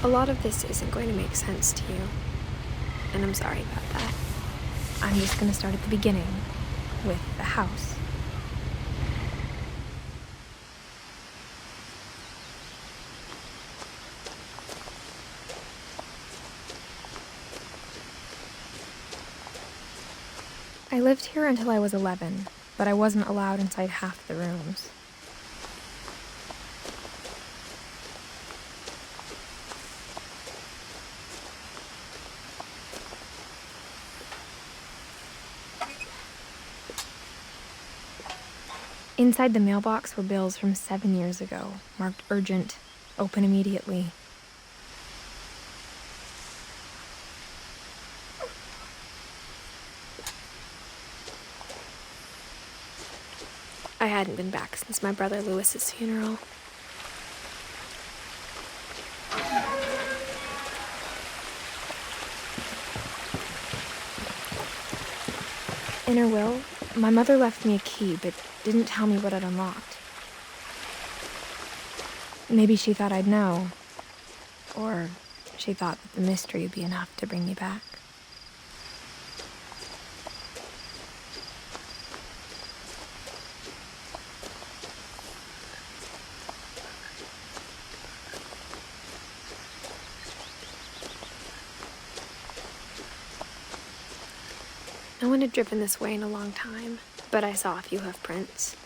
A lot of this isn't going to make sense to you, and I'm sorry about that. I'm just going to start at the beginning, with the house. I lived here until I was 11, but I wasn't allowed inside half the rooms. Inside the mailbox were bills from 7 years ago, marked urgent, open immediately. I hadn't been back since my brother Lewis's funeral. In her will, my mother left me a key, but didn't tell me what it unlocked. Maybe she thought I'd know, or she thought that the mystery would be enough to bring me back. No one had driven this way in a long time, but I saw a few hoof prints.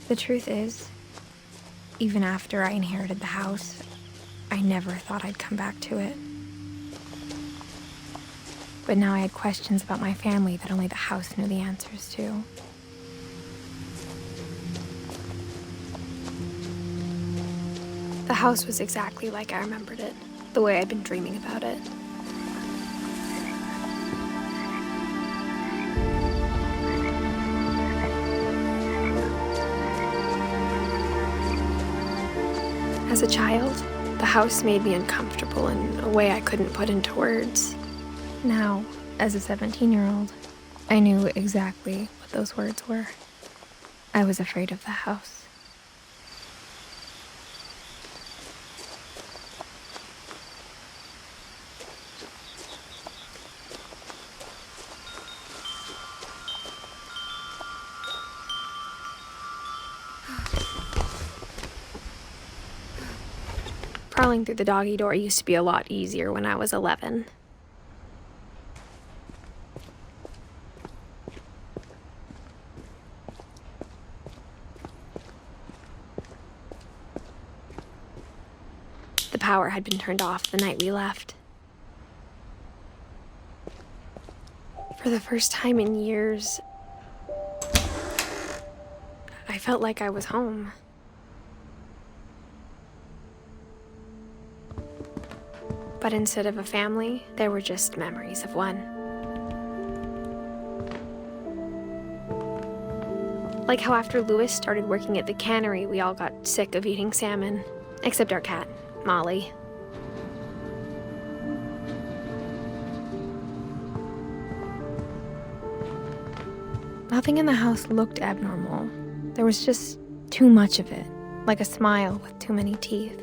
The truth is, even after I inherited the house, I never thought I'd come back to it. But now I had questions about my family that only the house knew the answers to. The house was exactly like I remembered it, the way I'd been dreaming about it. As a child, the house made me uncomfortable in a way I couldn't put into words. Now, as a 17-year-old, I knew exactly what those words were. I was afraid of the house. Crawling through the doggy door used to be a lot easier when I was 11. The power had been turned off the night we left. For the first time in years, I felt like I was home. But instead of a family, there were just memories of one. Like how after Lewis started working at the cannery, we all got sick of eating salmon, except our cat, Molly. Nothing in the house looked abnormal. There was just too much of it, like a smile with too many teeth.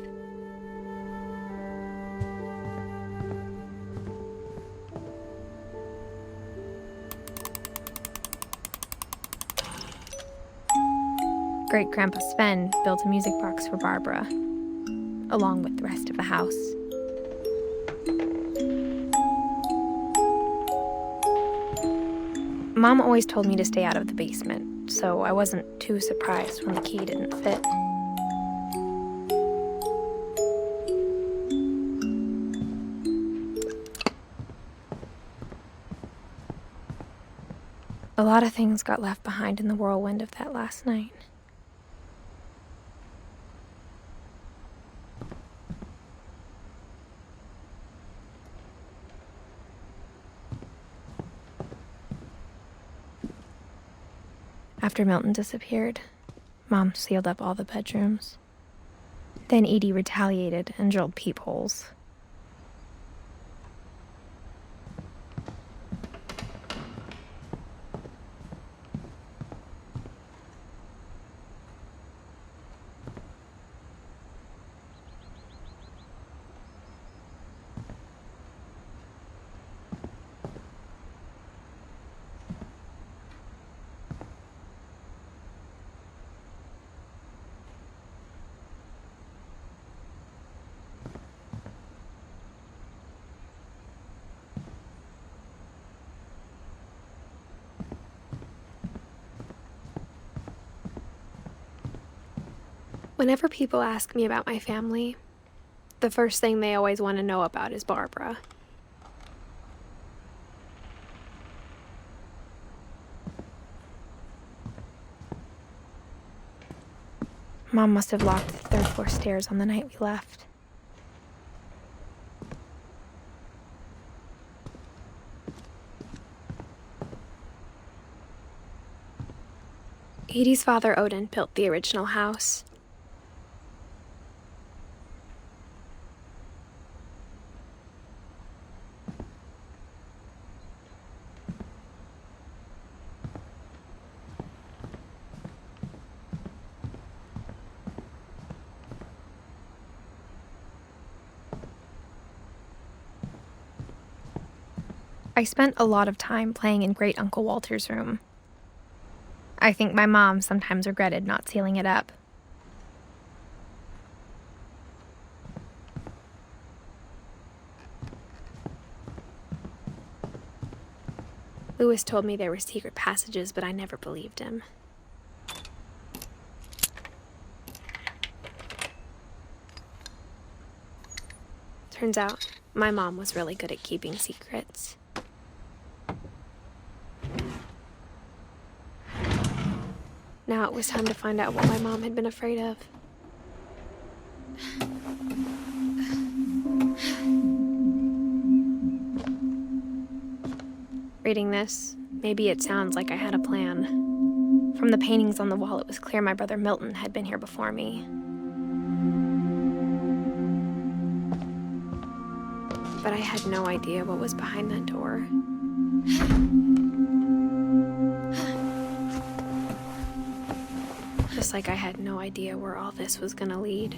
Great-Grandpa Sven built a music box for Barbara, along with the rest of the house. Mom always told me to stay out of the basement, so I wasn't too surprised when the key didn't fit. A lot of things got left behind in the whirlwind of that last night. After Milton disappeared, Mom sealed up all the bedrooms. Then Edie retaliated and drilled peepholes. Whenever people ask me about my family, the first thing they always want to know about is Barbara. Mom must have locked the third floor stairs on the night we left. Edie's father, Odin, built the original house. I spent a lot of time playing in Great Uncle Walter's room. I think my mom sometimes regretted not sealing it up. Lewis told me there were secret passages, but I never believed him. Turns out, my mom was really good at keeping secrets. Now it was time to find out what my mom had been afraid of. Reading this, maybe it sounds like I had a plan. From the paintings on the wall, it was clear my brother Milton had been here before me. But I had no idea what was behind that door. Just like I had no idea where all this was gonna lead.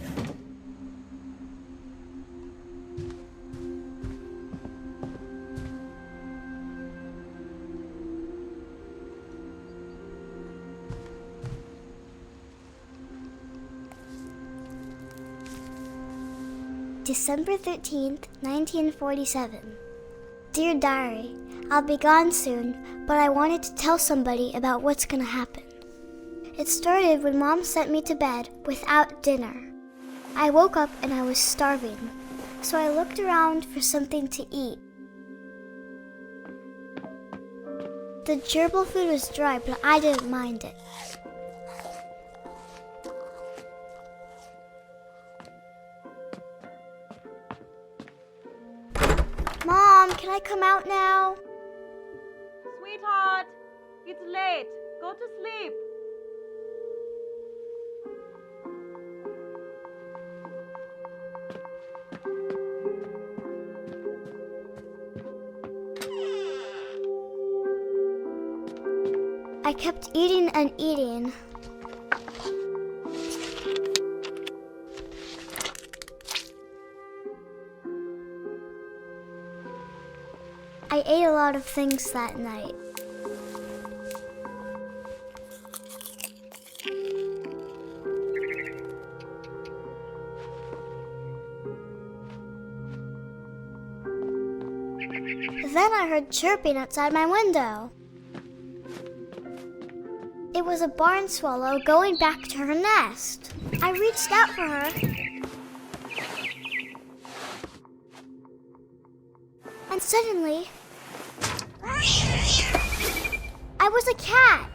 December 13th, 1947. Dear Diary, I'll be gone soon, but I wanted to tell somebody about what's gonna happen. It started when Mom sent me to bed without dinner. I woke up and I was starving, so I looked around for something to eat. The gerbil food was dry, but I didn't mind it. Mom, can I come out now? Sweetheart, it's late. Go to sleep. I kept eating and eating. I ate a lot of things that night. Then I heard chirping outside my window. It was a barn swallow going back to her nest. I reached out for her. And suddenly, I was a cat.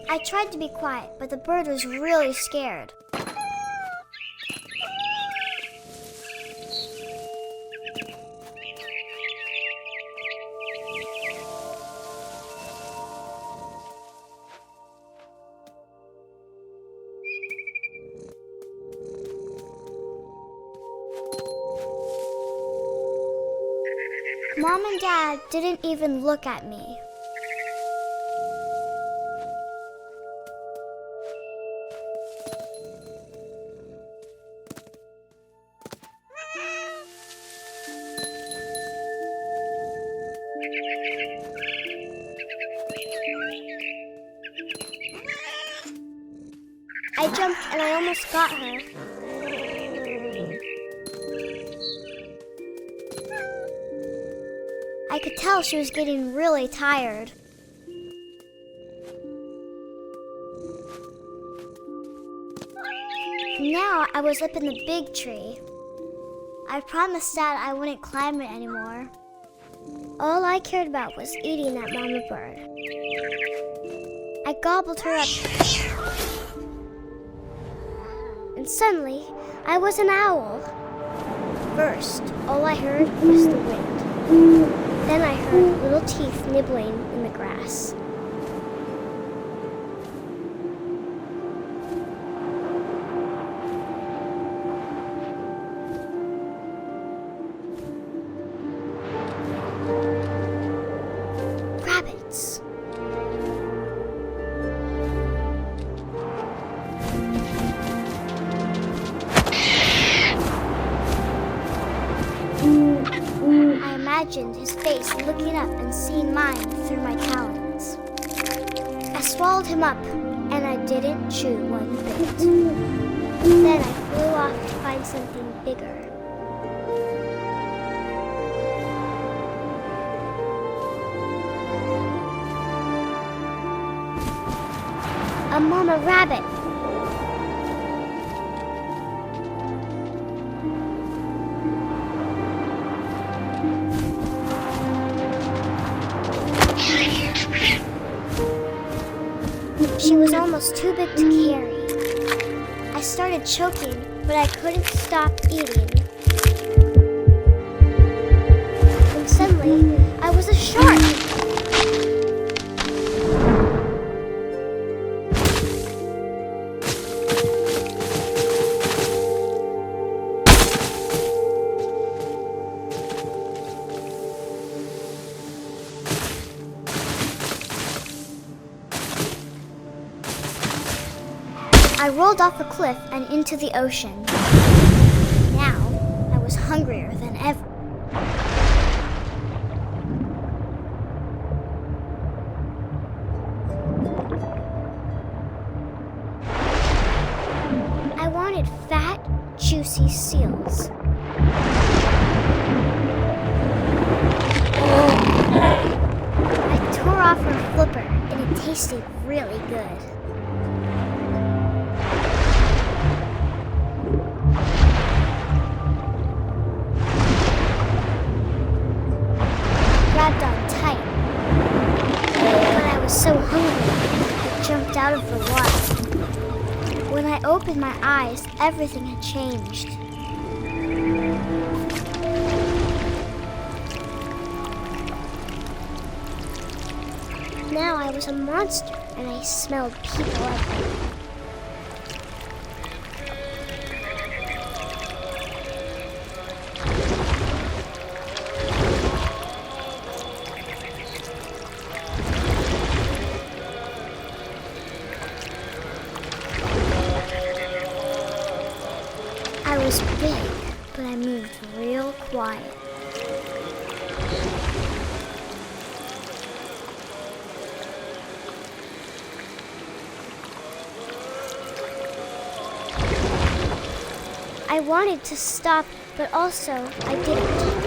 I tried to be quiet, but the bird was really scared. Mom and Dad didn't even look at me. I jumped and I almost got her. I could tell she was getting really tired. Now I was up in the big tree. I promised Dad I wouldn't climb it anymore. All I cared about was eating that mama bird. I gobbled her up. And suddenly, I was an owl. First, all I heard was the wind. Then I heard little teeth nibbling in the grass. Rabbits. I imagined his face looking up and seeing mine through my talons. I swallowed him up, and I didn't chew one bit. Then I flew off to find something bigger. A mama rabbit. She was almost too big to carry. I started choking, but I couldn't stop eating. And suddenly, I was a shark. I rolled off a cliff and into the ocean. Now, I was hungrier than ever. I wanted fat, juicy seals. I tore off her flipper, and it tasted really good. Grabbed on tight, but I was so hungry, I jumped out of the water. When I opened my eyes, everything had changed. Now I was a monster, and I smelled people everywhere. I was big, but I moved real quiet. I wanted to stop, but also I didn't.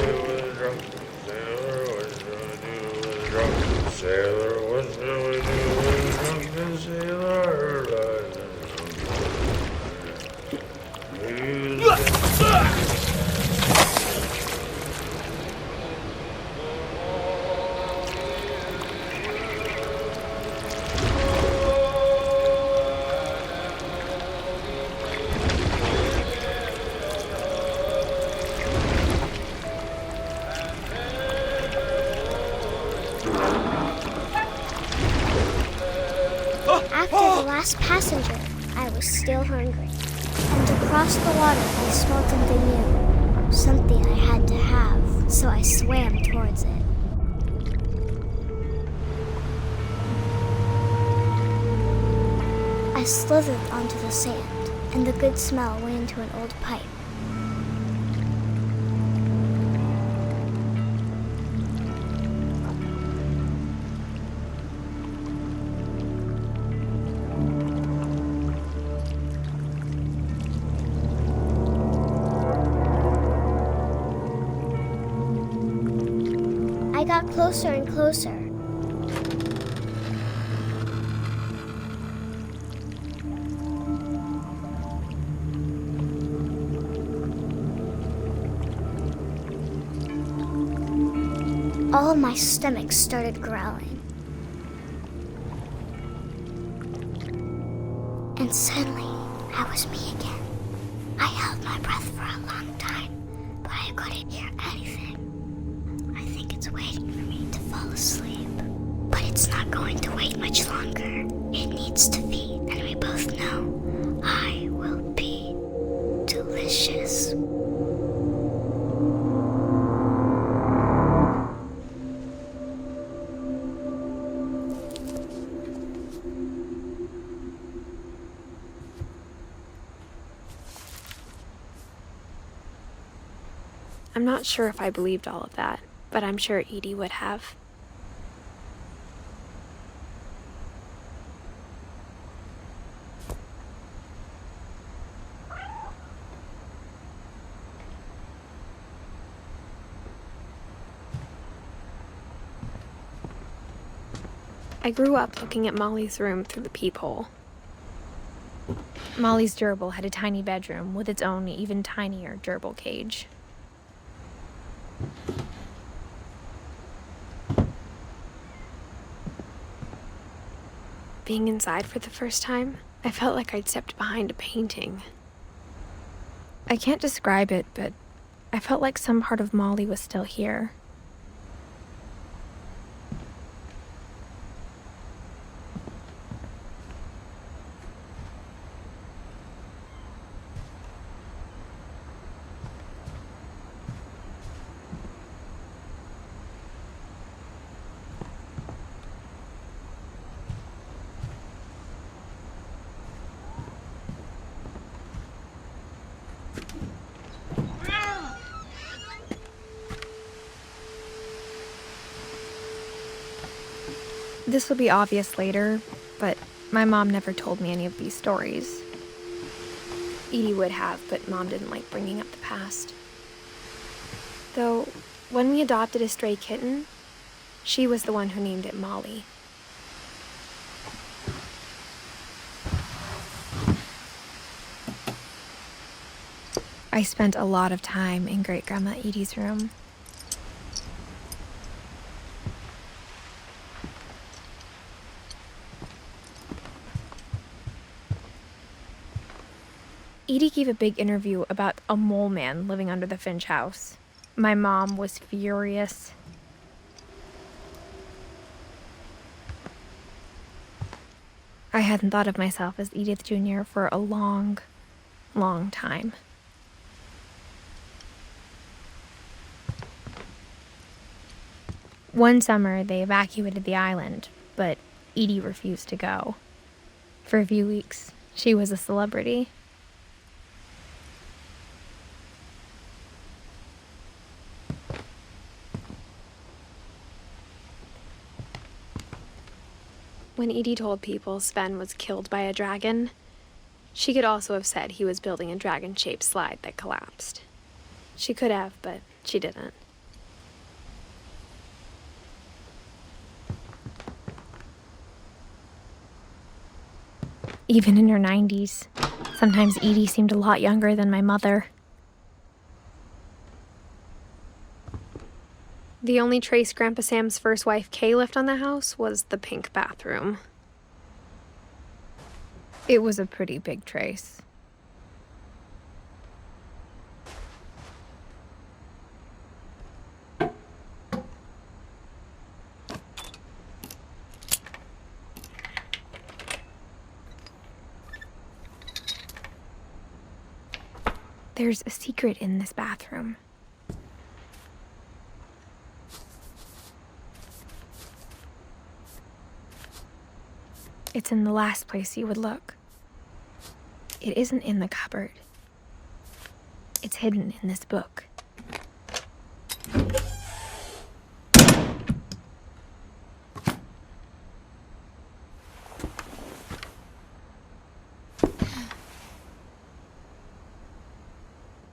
After the last passenger, I was still hungry. And across the water, I smelled something new. something I had to have, so I swam towards it. I slithered onto the sand, and the good smell went into an old pipe. I got closer and closer. All of my stomach started growling. And suddenly, I was me again. I held my breath for a long time, but I couldn't hear anything. I think it's waiting for me to fall asleep. But it's not going to wait much longer. It needs to feed, and we both know I will be delicious. I'm not sure if I believed all of that, but I'm sure Edie would have. I grew up looking at Molly's room through the peephole. Molly's gerbil had a tiny bedroom with its own even tinier gerbil cage. Being inside for the first time, I felt like I'd stepped behind a painting. I can't describe it, but I felt like some part of Molly was still here. This will be obvious later, but my mom never told me any of these stories. Edie would have, but Mom didn't like bringing up the past. Though, when we adopted a stray kitten, she was the one who named it Molly. I spent a lot of time in Great-Grandma Edie's room. Edie gave a big interview about a mole man living under the Finch house. My mom was furious. I hadn't thought of myself as Edith Jr. for a long, long time. One summer, they evacuated the island, but Edie refused to go. For a few weeks, she was a celebrity. When Edie told people Sven was killed by a dragon, she could also have said he was building a dragon-shaped slide that collapsed. She could have, but she didn't. Even in her 90s, sometimes Edie seemed a lot younger than my mother. The only trace Grandpa Sam's first wife, Kay, left on the house was the pink bathroom. It was a pretty big trace. There's a secret in this bathroom. It's in the last place you would look. It isn't in the cupboard. It's hidden in this book.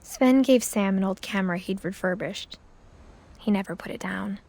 Sven gave Sam an old camera he'd refurbished. He never put it down.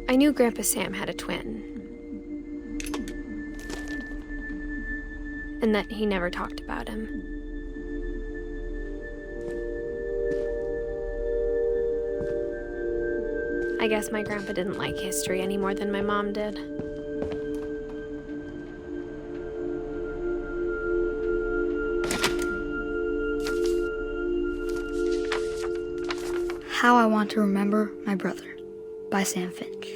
I knew Grandpa Sam had a twin, and that he never talked about him. I guess my grandpa didn't like history any more than my mom did. How I Want to Remember My Brother by Sam Finch.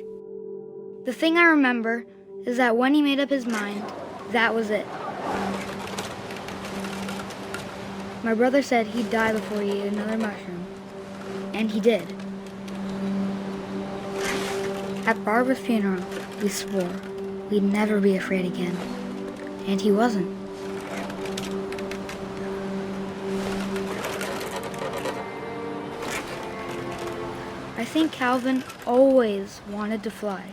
The thing I remember is that when he made up his mind, that was it. My brother said he'd die before he ate another mushroom, and he did. At Barbara's funeral, we swore we'd never be afraid again, and he wasn't. I think Calvin always wanted to fly.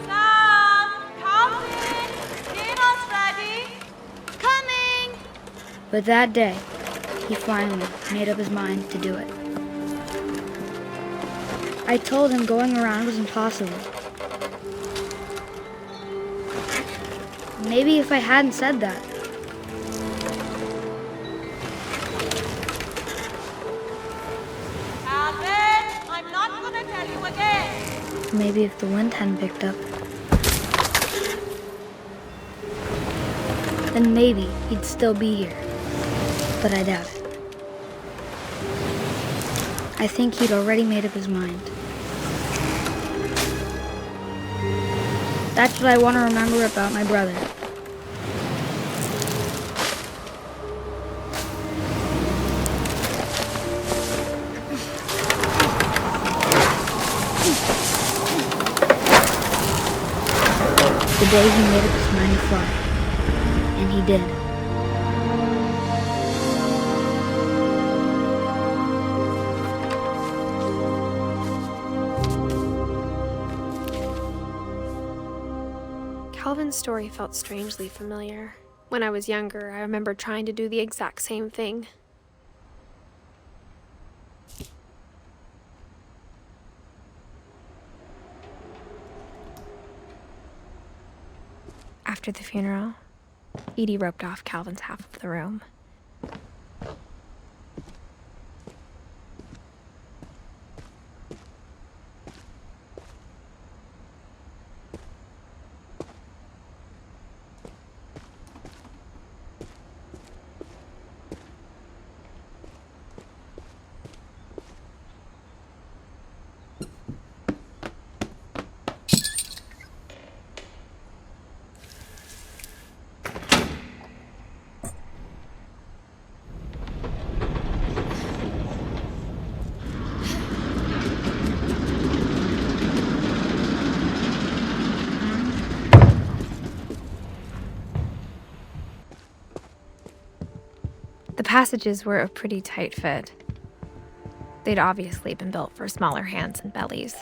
Sam! Calvin! Dinner's ready! Coming! But that day, he finally made up his mind to do it. I told him going around was impossible. Maybe if I hadn't said that, Calvin! I'm not gonna tell you again! maybe if the wind hadn't picked up, then maybe he'd still be here. But I doubt it. I think he'd already made up his mind. That's what I want to remember about my brother. The day he made up his mind to fly. And he did. Calvin's story felt strangely familiar. When I was younger, I remember trying to do the exact same thing. After the funeral, Edie roped off Calvin's half of the room. The passages were a pretty tight fit. They'd obviously been built for smaller hands and bellies.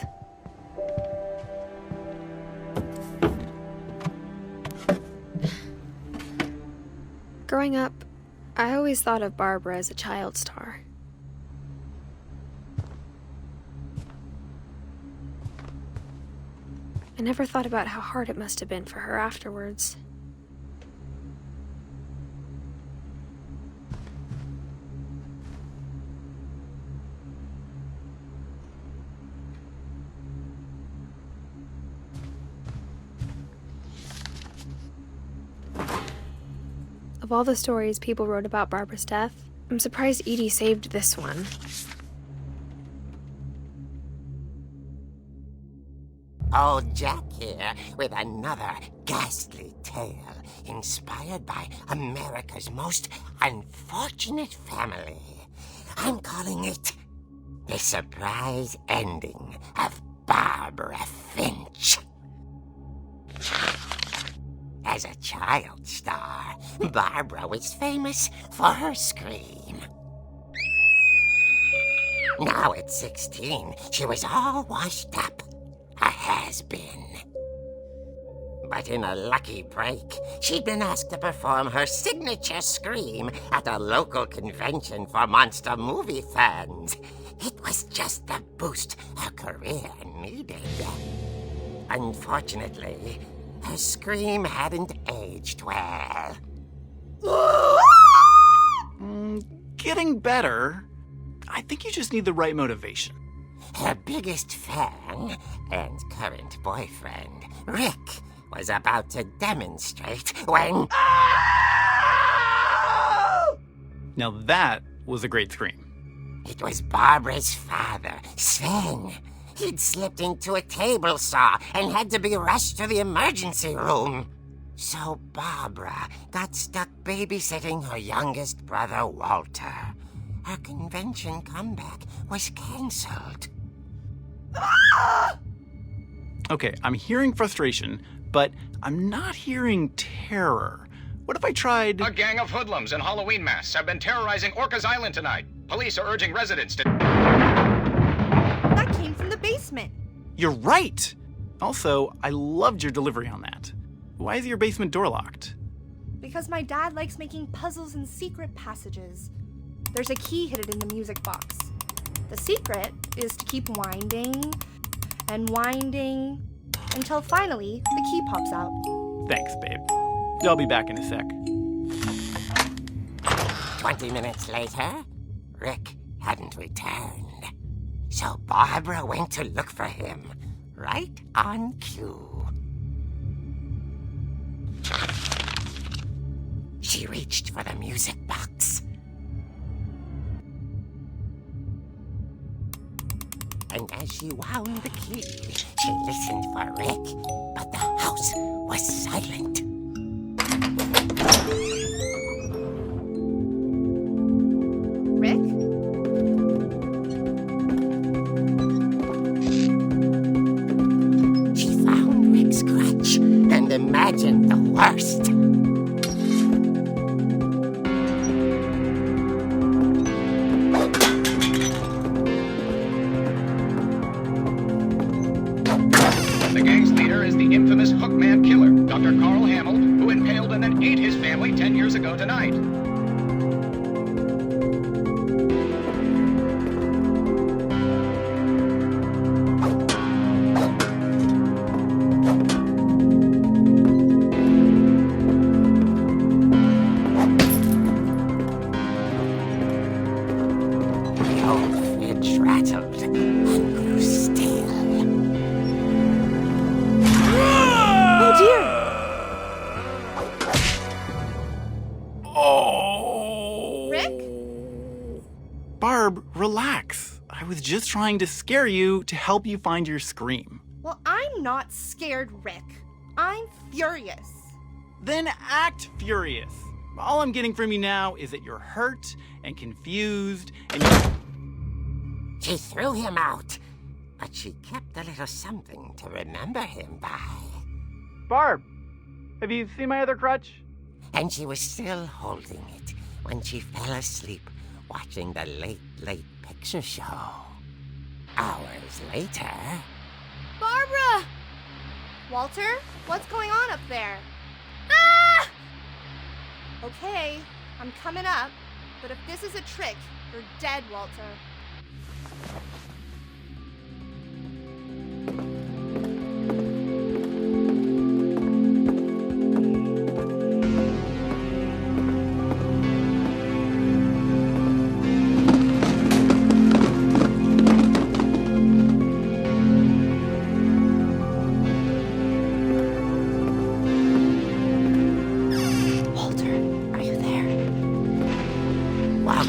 Growing up, I always thought of Barbara as a child star. I never thought about how hard it must have been for her afterwards. Of all the stories people wrote about Barbara's death, I'm surprised Edie saved this one. Old Jack here with another ghastly tale inspired by America's most unfortunate family. I'm calling it The Surprise Ending of Barbara Finch. As a child star, Barbara was famous for her scream. Now at 16, she was all washed up. A has-been. But in a lucky break, she'd been asked to perform her signature scream at a local convention for monster movie fans. It was just the boost her career needed. Unfortunately, her scream hadn't aged well. Getting better. I think you just need the right motivation. Her biggest fan and current boyfriend, Rick, was about to demonstrate when... Now that was a great scream. It was Barbara's father, Sven. He'd slipped into a table saw and had to be rushed to the emergency room. So Barbara got stuck babysitting her youngest brother, Walter. Her convention comeback was cancelled. Okay, I'm hearing frustration, but I'm not hearing terror. What if I tried... A gang of hoodlums in Halloween masks have been terrorizing Orcas Island tonight. Police are urging residents to... That came from the basement. You're right! Also, I loved your delivery on that. Why is your basement door locked? Because my dad likes making puzzles and secret passages. There's a key hidden in the music box. The secret is to keep winding and winding until finally the key pops out. Thanks, babe. I'll be back in a sec. 20 minutes later, Rick hadn't returned. So Barbara went to look for him, right on cue. She reached for the music box. And as she wound the key, she listened for Rick, but the house was silent. Rick? She found Rick's crutch and imagined the worst. The gang's leader is the infamous Hookman Killer, Dr. Carl Hamill, who impaled and then ate his family 10 years ago tonight. The old fridge rattled and grew still. Oh dear! Oh! Rick? Barb, relax. I was just trying to scare you to help you find your scream. Well, I'm not scared, Rick. I'm furious. Then act furious. All I'm getting from you now is that you're hurt and confused and She threw him out, but she kept a little something to remember him by. Barb, have you seen my other crutch? And she was still holding it when she fell asleep watching the late picture show. Hours later... Barbara! Walter, what's going on up there? Ah! Okay, I'm coming up, but if this is a trick, you're dead, Walter.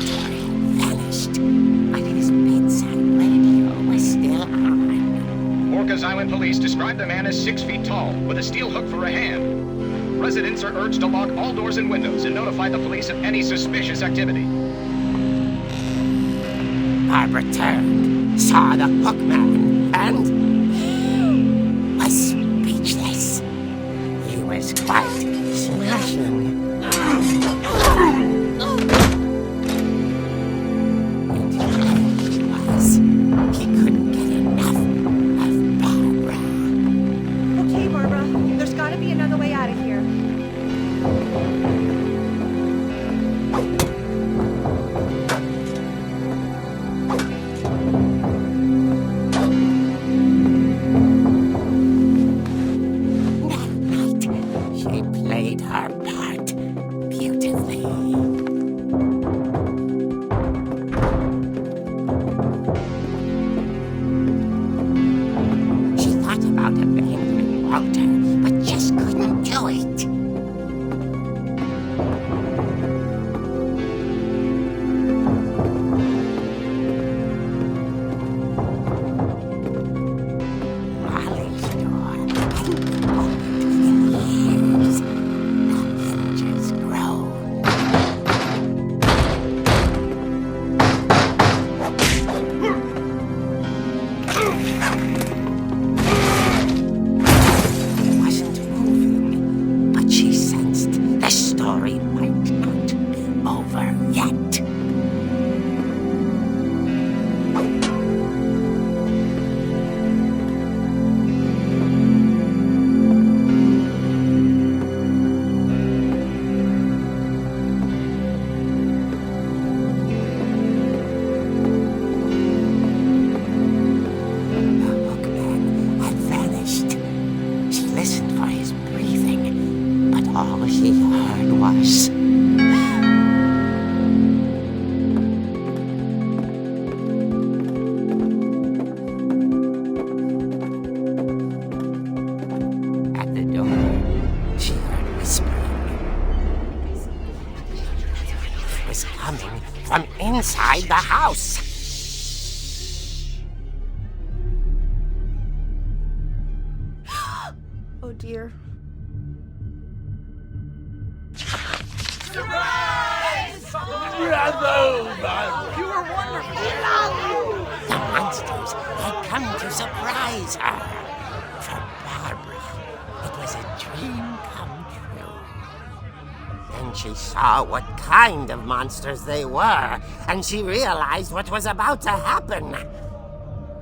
laboratory vanished, but his bedside radio was still on. Orcas Island police describe the man as 6 feet tall, with a steel hook for a hand. Residents are urged to lock all doors and windows and notify the police of any suspicious activity. Barbara turned, saw the hookman, and was speechless. He was quite smashing. And he was. He couldn't get enough of Barbara. Okay, Barbara, there's gotta be another way out of here. She played her part beautifully. She thought about abandoning Walter, but just couldn't do it. Molly's door hadn't opened in years. The hinges groaned. It wasn't moving, but she sensed the story might not be over yet. The hookman had vanished. She listened for his breathing, but all she heard was... At the door, she heard whispering. It was coming from inside the house. Oh dear. The monsters had come to surprise her. For Barbara, it was a dream come true. Then she saw what kind of monsters they were, and she realized what was about to happen.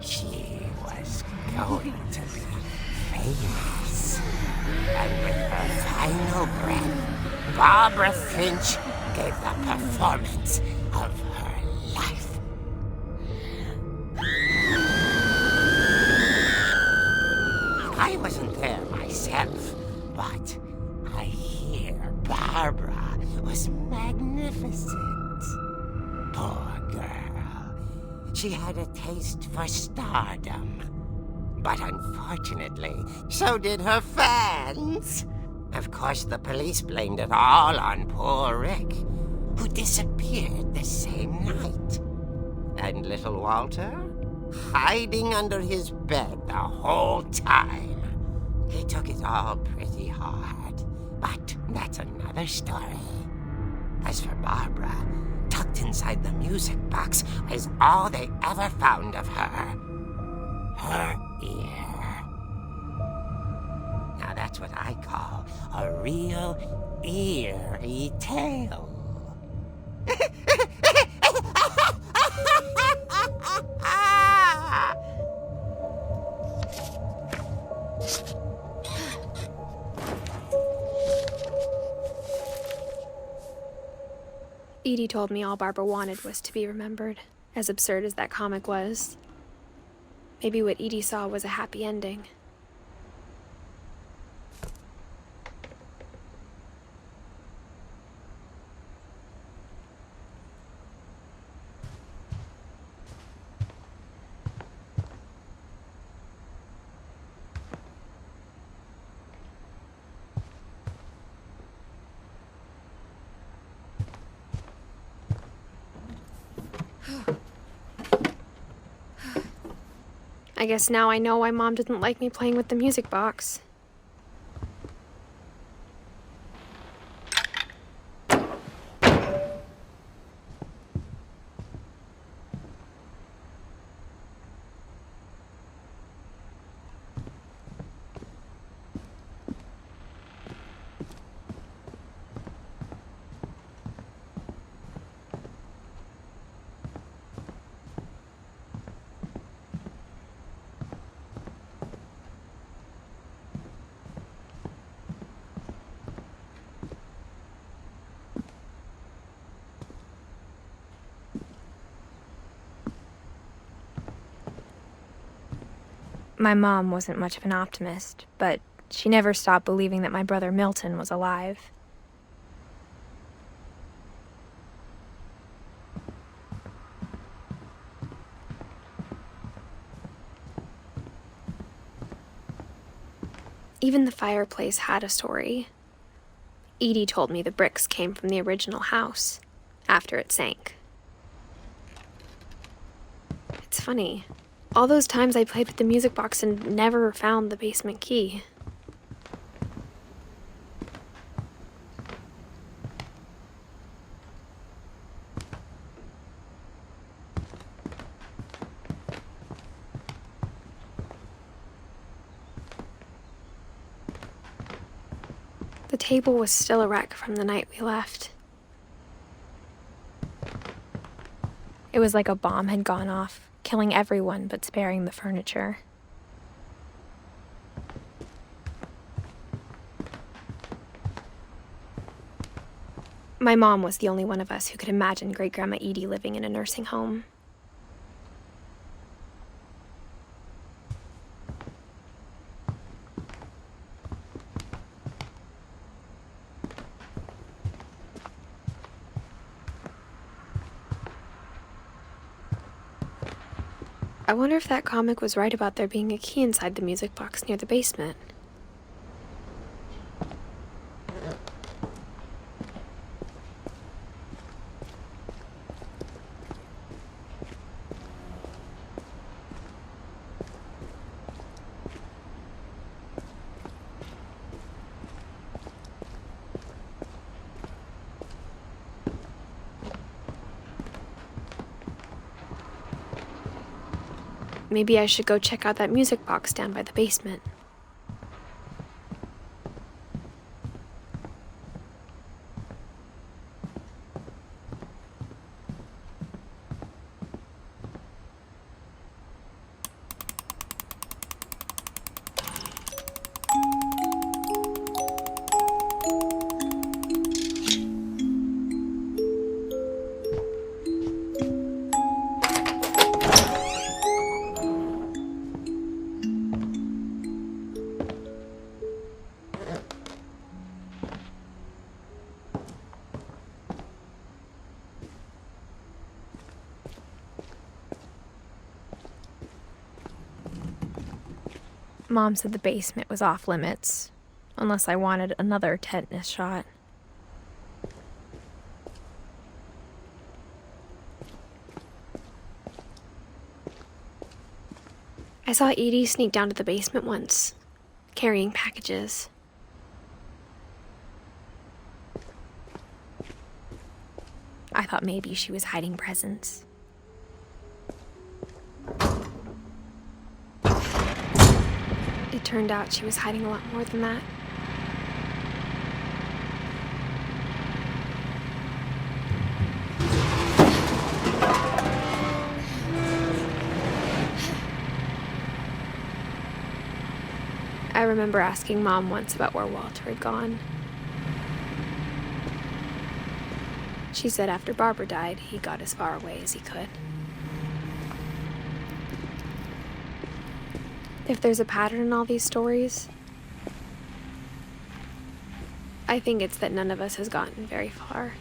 She was going to be famous. And with her final breath, Barbara Finch gave the performance of her life. I wasn't there myself, but I hear Barbara was magnificent. Poor girl. She had a taste for stardom. But unfortunately, so did her fans. Of course, the police blamed it all on poor Rick, who disappeared the same night. And little Walter? Hiding under his bed the whole time. He took it all pretty hard, but that's another story. As for Barbara, tucked inside the music box is all they ever found of her. Her ear. Now that's what I call a real eerie tale. Edie told me all Barbara wanted was to be remembered, as absurd as that comic was. Maybe what Edie saw was a happy ending. I guess now I know why Mom didn't like me playing with the music box. My mom wasn't much of an optimist, but she never stopped believing that my brother Milton was alive. Even the fireplace had a story. Edie told me the bricks came from the original house, after it sank. It's funny. All those times I played with the music box and never found the basement key. The table was still a wreck from the night we left. It was like a bomb had gone off, killing everyone but sparing the furniture. My mom was the only one of us who could imagine Great-Grandma Edie living in a nursing home. I wonder if that comic was right about there being a key inside the music box near the basement. Maybe I should go check out that music box down by the basement. Mom said the basement was off limits, unless I wanted another tetanus shot. I saw Edie sneak down to the basement once, carrying packages. I thought maybe she was hiding presents. It turned out she was hiding a lot more than that. I remember asking Mom once about where Walter had gone. She said after Barbara died, he got as far away as he could. If there's a pattern in all these stories, I think it's that none of us has gotten very far.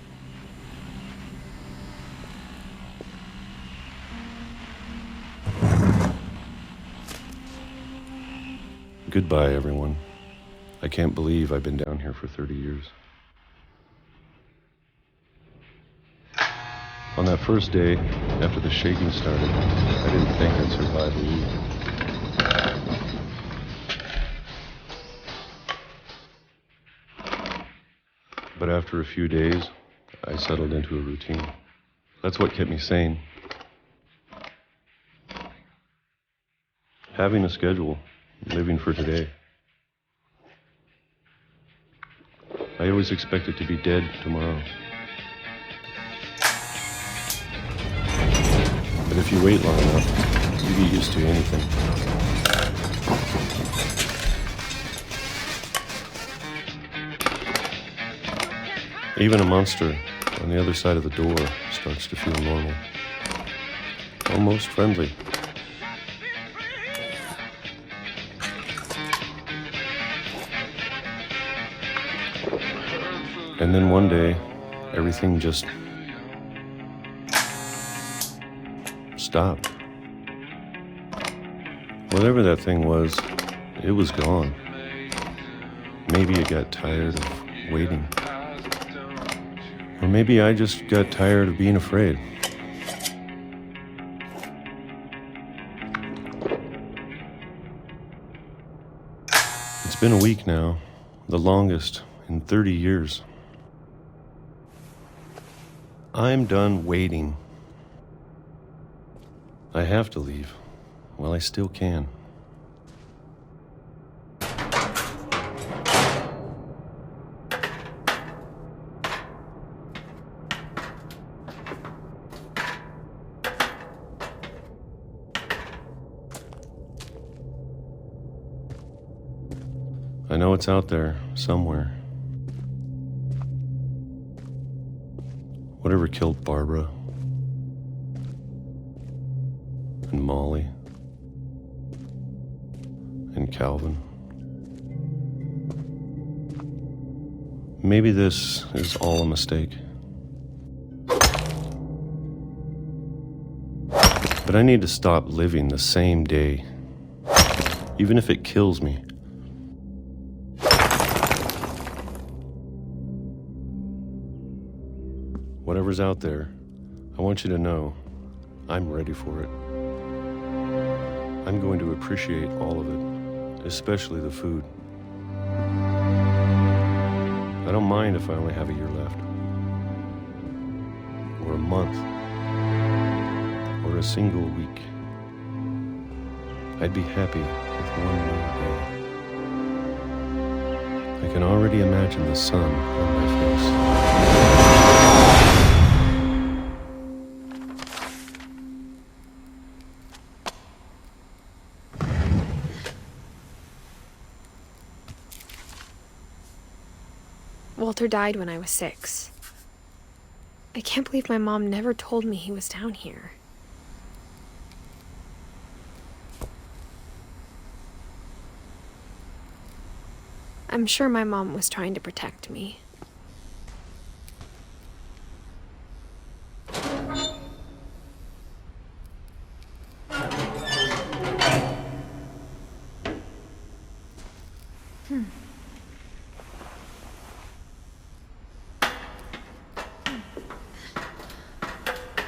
Goodbye, everyone. I can't believe I've been down here for 30 years. On On that first day, after the shaking started, I didn't think I'd survive a week. But after a few days, I settled into a routine. That's what kept me sane. Having a schedule, living for today. I always expected to be dead tomorrow. But if you wait long enough, you get used to anything. Even a monster on the other side of the door starts to feel normal. Almost friendly. And then one day, everything just stopped. Whatever that thing was, it was gone. Maybe it got tired of waiting. Or maybe I just got tired of being afraid. It's been a week now, the longest in 30 years. I'm done waiting. I have to leave. Well, I still can. I know it's out there, somewhere. Whatever killed Barbara and Molly and Calvin. Maybe this is all a mistake. But I need to stop living the same day, even if it kills me. Whatever's out there, I want you to know I'm ready for it. I'm going to appreciate all of it, especially the food. I don't mind if I only have a year left, or a month, or a single week. I'd be happy with one more day. I can already imagine the sun on my face. Walter died when I was 6. I can't believe my mom never told me he was down here. I'm sure my mom was trying to protect me.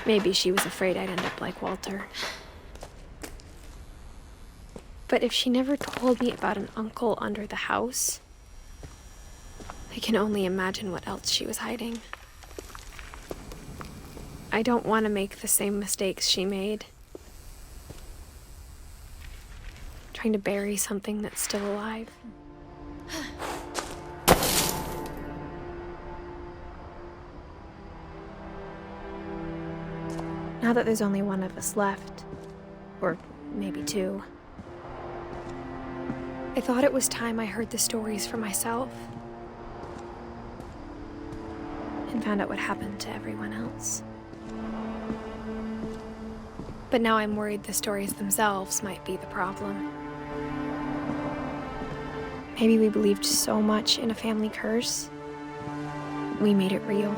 Maybe she was afraid I'd end up like Walter. But if she never told me about an uncle under the house, I can only imagine what else she was hiding. I don't want to make the same mistakes she made. Trying to bury something that's still alive. Now that there's only one of us left, or maybe 2, I thought it was time I heard the stories for myself and found out what happened to everyone else. But now I'm worried the stories themselves might be the problem. Maybe we believed so much in a family curse, we made it real.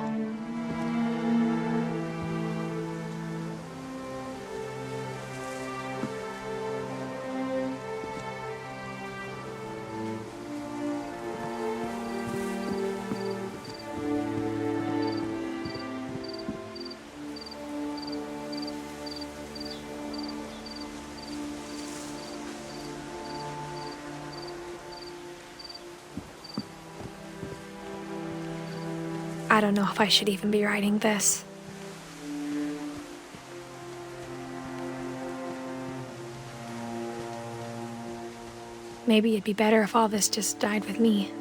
I don't know if I should even be writing this. Maybe it'd be better if all this just died with me.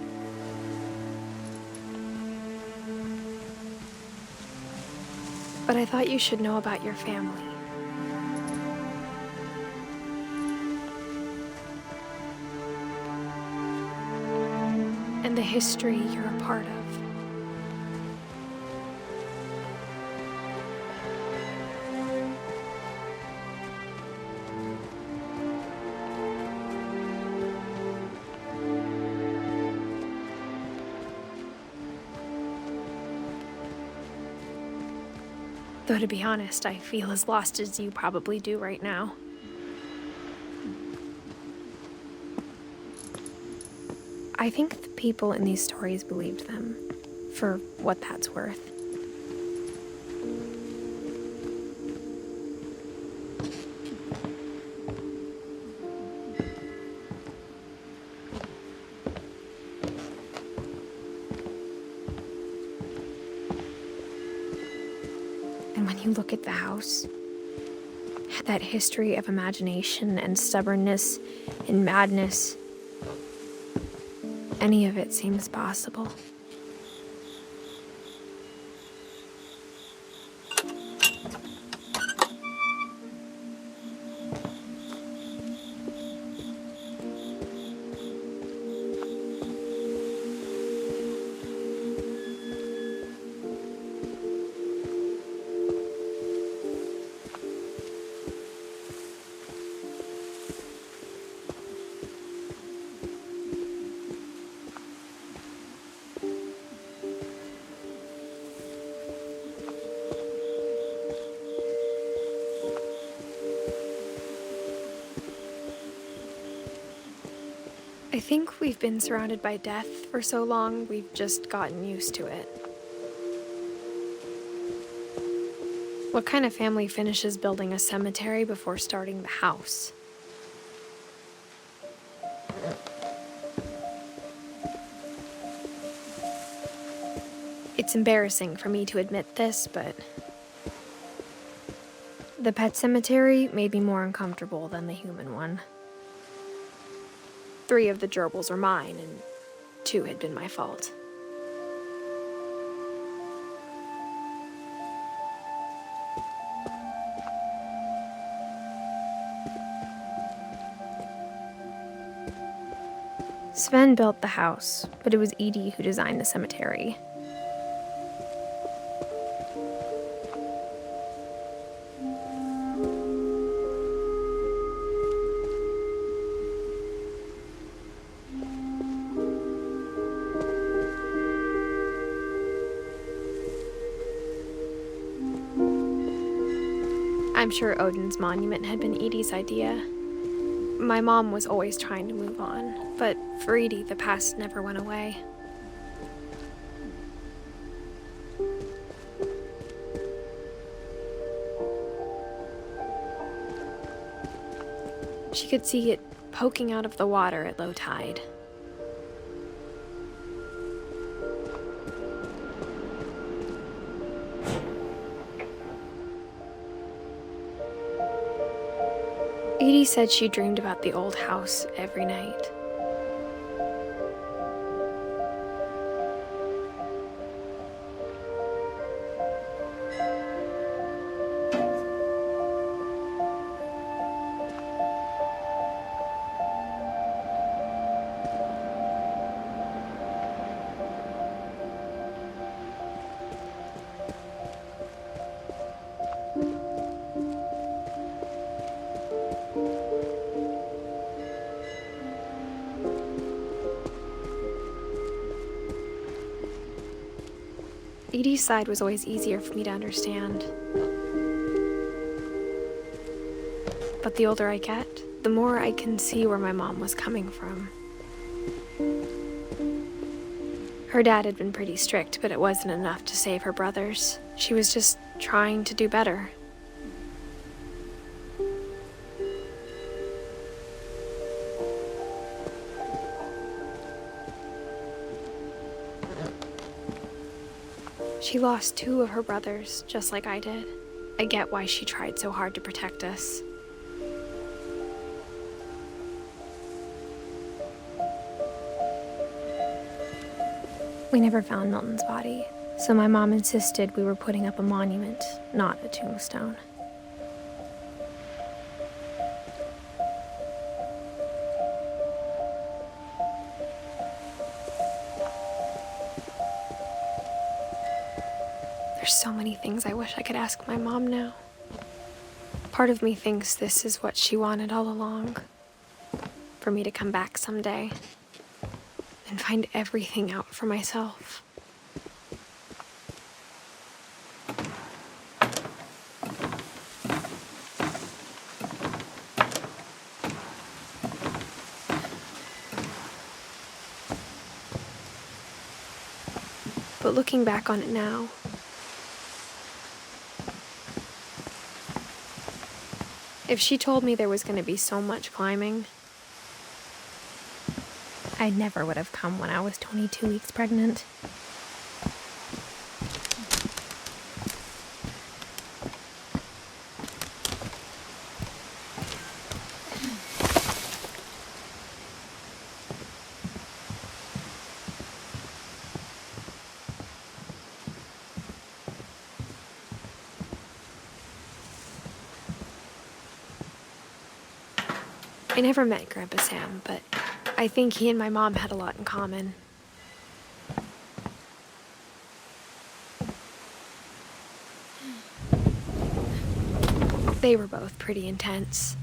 But I thought you should know about your family. And the history you're a part of. Though to be honest, I feel as lost as you probably do right now. I think the people in these stories believed them, for what that's worth. And when you look at the house, that history of imagination and stubbornness and madness, any of it seems possible. I think we've been surrounded by death for so long, we've just gotten used to it. What kind of family finishes building a cemetery before starting the house? It's embarrassing for me to admit this, but the pet cemetery made me more uncomfortable than the human one. 3 of the gerbils were mine, and 2 had been my fault. Sven built the house, but it was Edie who designed the cemetery. I'm sure Odin's monument had been Edie's idea. My mom was always trying to move on, but for Edie, the past never went away. She could see it poking out of the water at low tide. Edie said she dreamed about the old house every night. Edie's side was always easier for me to understand. But the older I get, the more I can see where my mom was coming from. Her dad had been pretty strict, but it wasn't enough to save her brothers. She was just trying to do better. She lost 2 of her brothers, just like I did. I get why she tried so hard to protect us. We never found Milton's body, so my mom insisted we were putting up a monument, not a tombstone. There's so many things I wish I could ask my mom now. Part of me thinks this is what she wanted all along. For me to come back someday and find everything out for myself. But looking back on it now, if she told me there was going to be so much climbing, I never would have come when I was 22 weeks pregnant. I never met Grandpa Sam, but I think he and my mom had a lot in common. They were both pretty intense.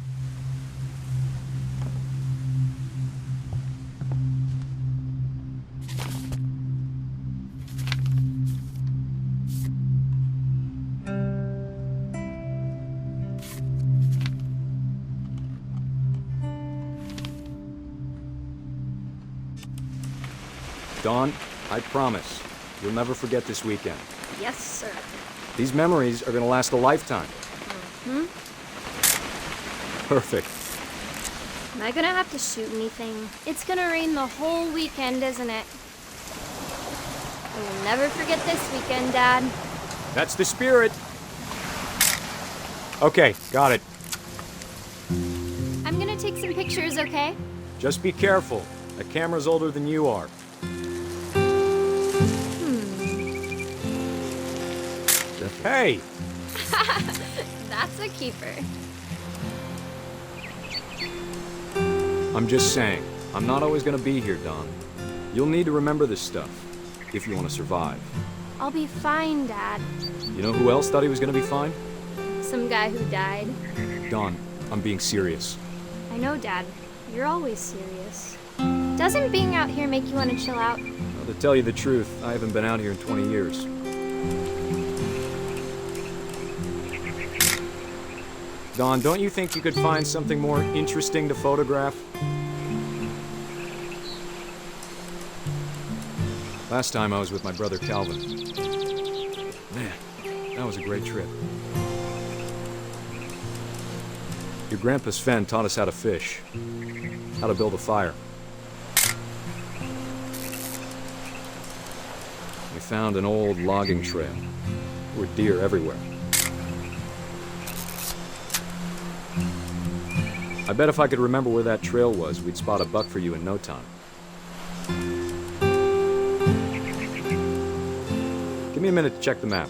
Dawn, I promise, you'll never forget this weekend. Yes, sir. These memories are gonna last a lifetime. Perfect. Am I gonna have to shoot anything? It's gonna rain the whole weekend, isn't it? We'll never forget this weekend, Dad. That's the spirit. Okay, got it. I'm gonna take some pictures, okay? Just be careful. That camera's older than you are. Hey! That's a keeper. I'm just saying, I'm not always gonna be here, Dawn. You'll need to remember this stuff, if you want to survive. I'll be fine, Dad. You know who else thought he was gonna be fine? Some guy who died. Dawn, I'm being serious. I know, Dad. You're always serious. Doesn't being out here make you want to chill out? Well, to tell you the truth, I haven't been out here in 20 years. Dawn, don't you think you could find something more interesting to photograph? Last time I was with my brother Calvin. Man, that was a great trip. Your grandpa Sven taught us how to fish, how to build a fire. We found an old logging trail. There were deer everywhere. I bet if I could remember where that trail was, we'd spot a buck for you in no time. Give me a minute to check the map.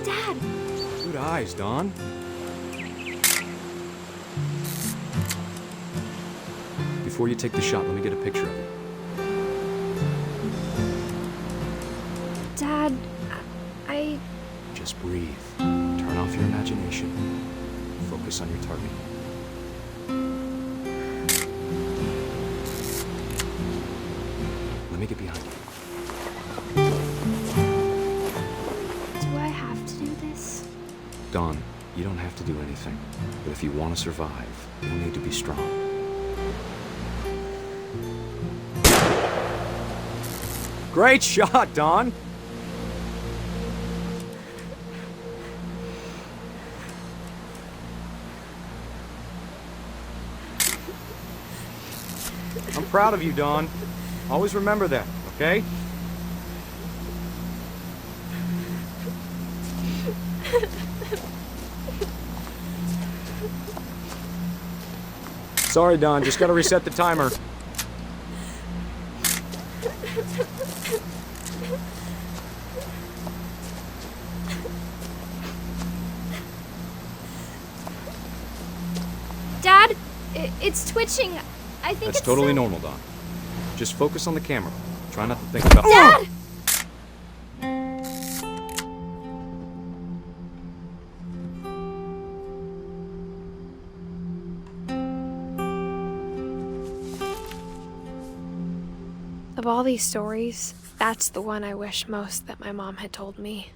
Dad! Good eyes, Dawn. Before you take the shot, let me get a picture of it. Dad, Just breathe. Turn off your imagination. Focus on your target. Let me get behind you. Do I have to do this? Dawn, you don't have to do anything. But if you want to survive, you'll need to be strong. Great shot, Dawn! proud of you, Dawn. Always remember that, okay? Sorry, Dawn, just gotta reset the timer. Dad, it's twitching. I think That's it's totally normal, Dawn. Just focus on the camera. Try not to think about— Dad! Of all these stories, that's the one I wish most that my mom had told me.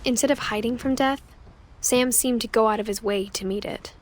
Instead of hiding from death, Sam seemed to go out of his way to meet it.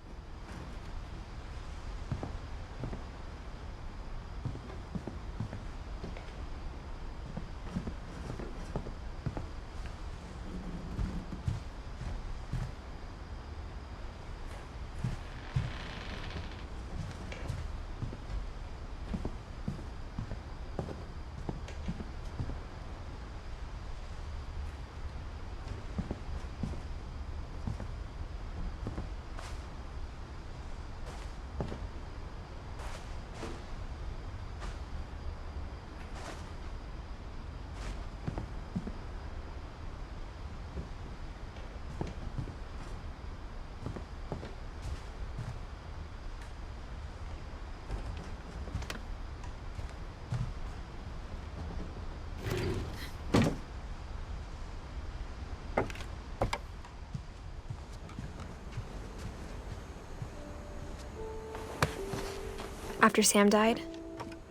After Sam died,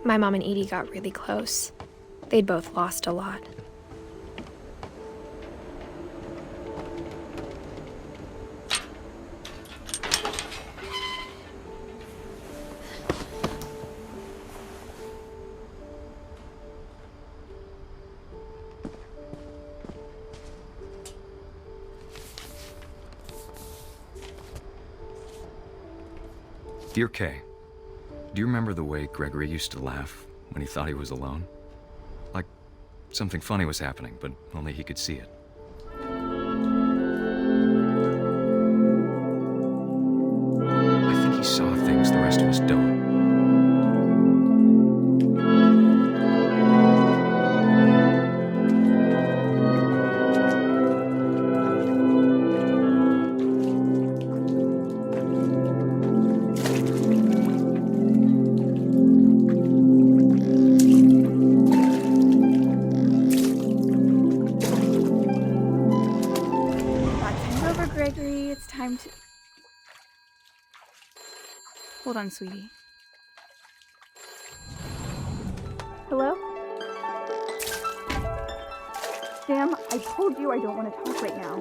my mom and Edie got really close. They'd both lost a lot. Dear Kay, do you remember the way Gregory used to laugh when he thought he was alone? Like something funny was happening, but only he could see it. I think he saw things the rest of us don't. Hold on, sweetie. Hello? Sam, I told you I don't want to talk right now.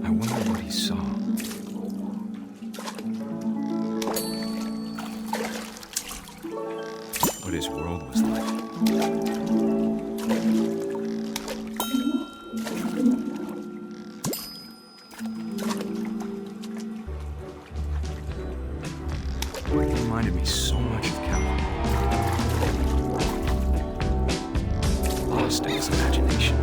I wonder what he saw. What his world was like. Reminded me so much of Calvin. Lost in his imagination.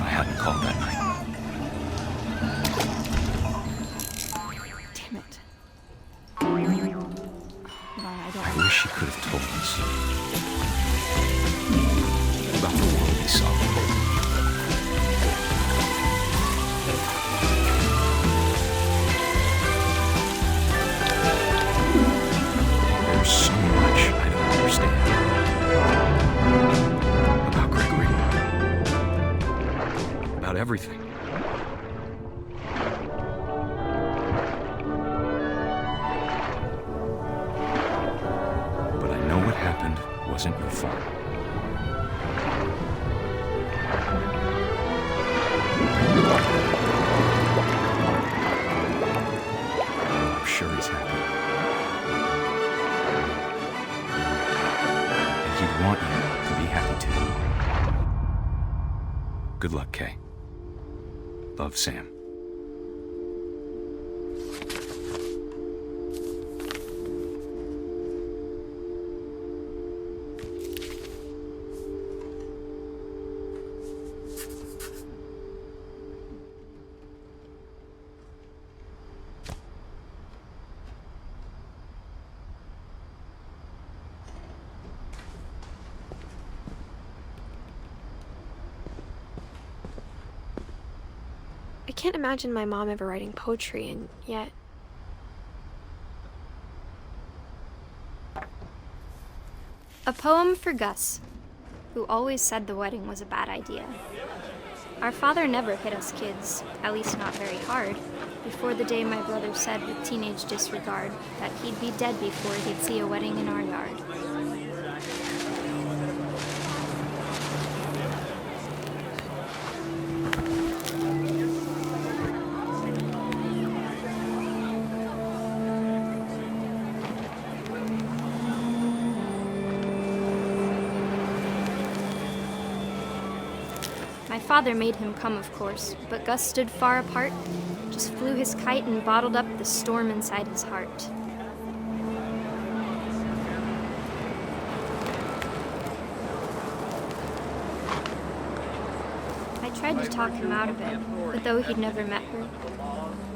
I hadn't called that night. Damn it. Hold on, I wish she could have told us about the world we saw. There's so much I don't understand about Gregory, about everything. But I know what happened wasn't your fault. I'm sure he's happy. And he'd want you to be happy too. Good luck, Kay. Love, Sam. I can't imagine my mom ever writing poetry, and yet... A poem for Gus, who always said the wedding was a bad idea. Our father never hit us kids, at least not very hard, before the day my brother said with teenage disregard that he'd be dead before he'd see a wedding in our yard. My father made him come, of course, but Gus stood far apart, just flew his kite and bottled up the storm inside his heart. I tried to talk him out of it, but though he'd never met her,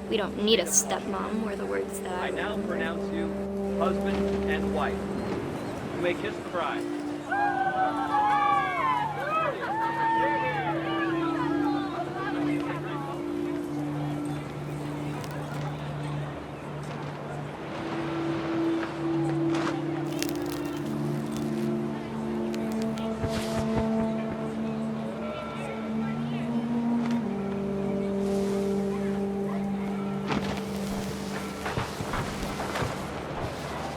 we don't need a stepmom were the words that I now remember. pronounce you husband and wife. You may kiss the bride.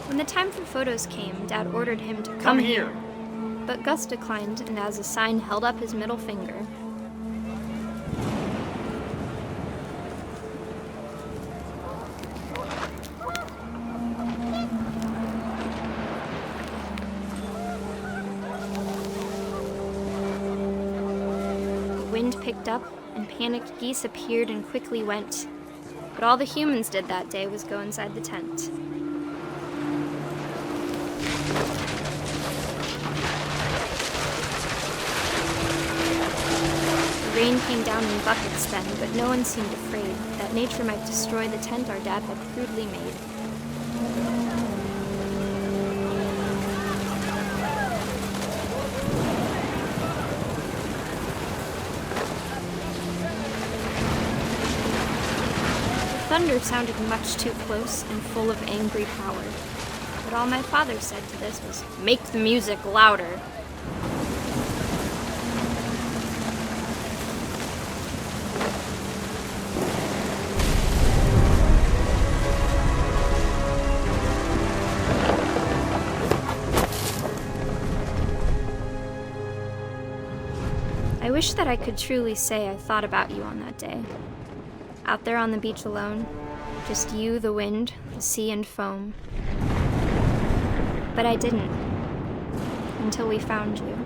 When the time for photos came, Dad ordered him to come here. But Gus declined and as a sign held up his middle finger. The wind picked up and panicked geese appeared and quickly went. But all the humans did that day was go inside the tent. Rain came down in buckets then, but no one seemed afraid that nature might destroy the tent our dad had crudely made. The thunder sounded much too close and full of angry power, but all my father said to this was, "Make the music louder." I wish that I could truly say I thought about you on that day. Out there on the beach alone, just you, the wind, the sea, and foam. But I didn't, until we found you.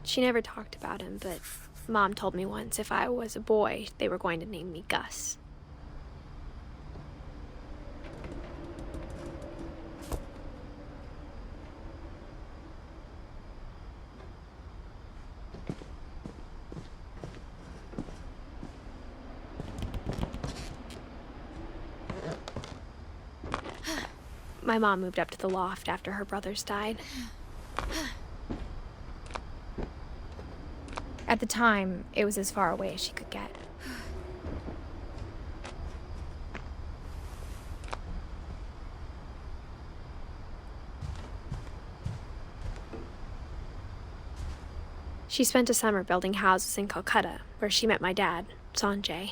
She never talked about him, but Mom told me once if I was a boy, they were going to name me Gus. My mom moved up to the loft after her brothers died. At the time, it was as far away as she could get. She spent a summer building houses in Calcutta, where she met my dad, Sanjay.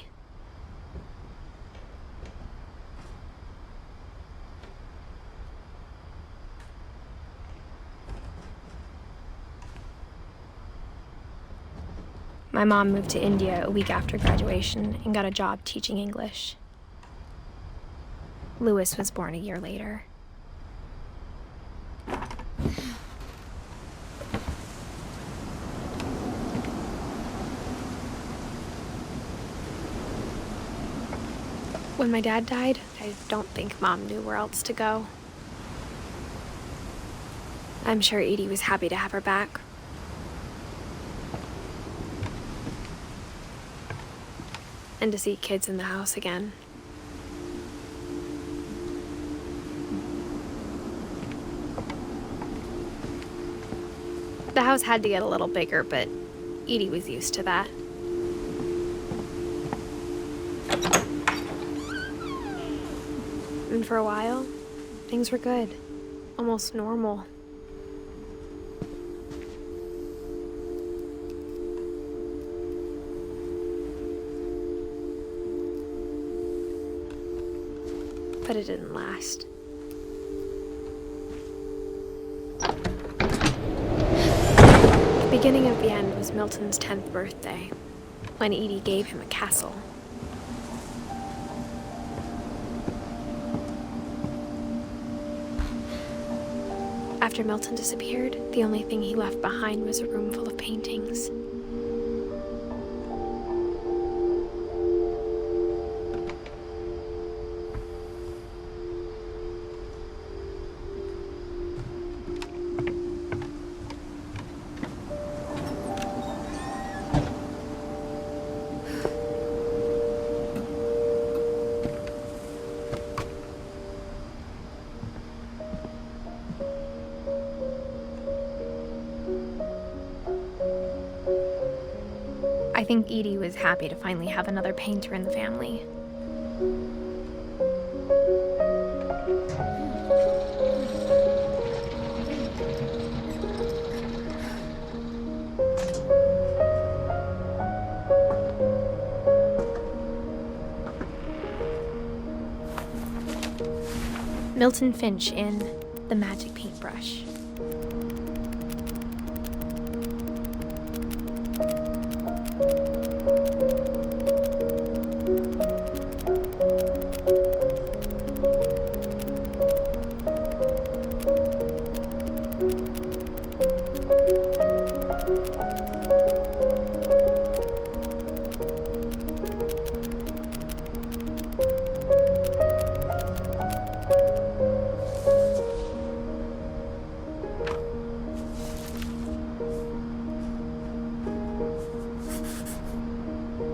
My mom moved to India a week after graduation and got a job teaching English. Louis was born a year later. When my dad died, I don't think Mom knew where else to go. I'm sure Edie was happy to have her back. And to see kids in the house again. The house had to get a little bigger, but Edie was used to that. And for a while, things were good. Almost normal. But it didn't last. The beginning of the end was Milton's 10th birthday, when Edie gave him a castle. After Milton disappeared, the only thing he left behind was a room full of paintings. I think Edie was happy to finally have another painter in the family. Milton Finch in The Magic Paintbrush.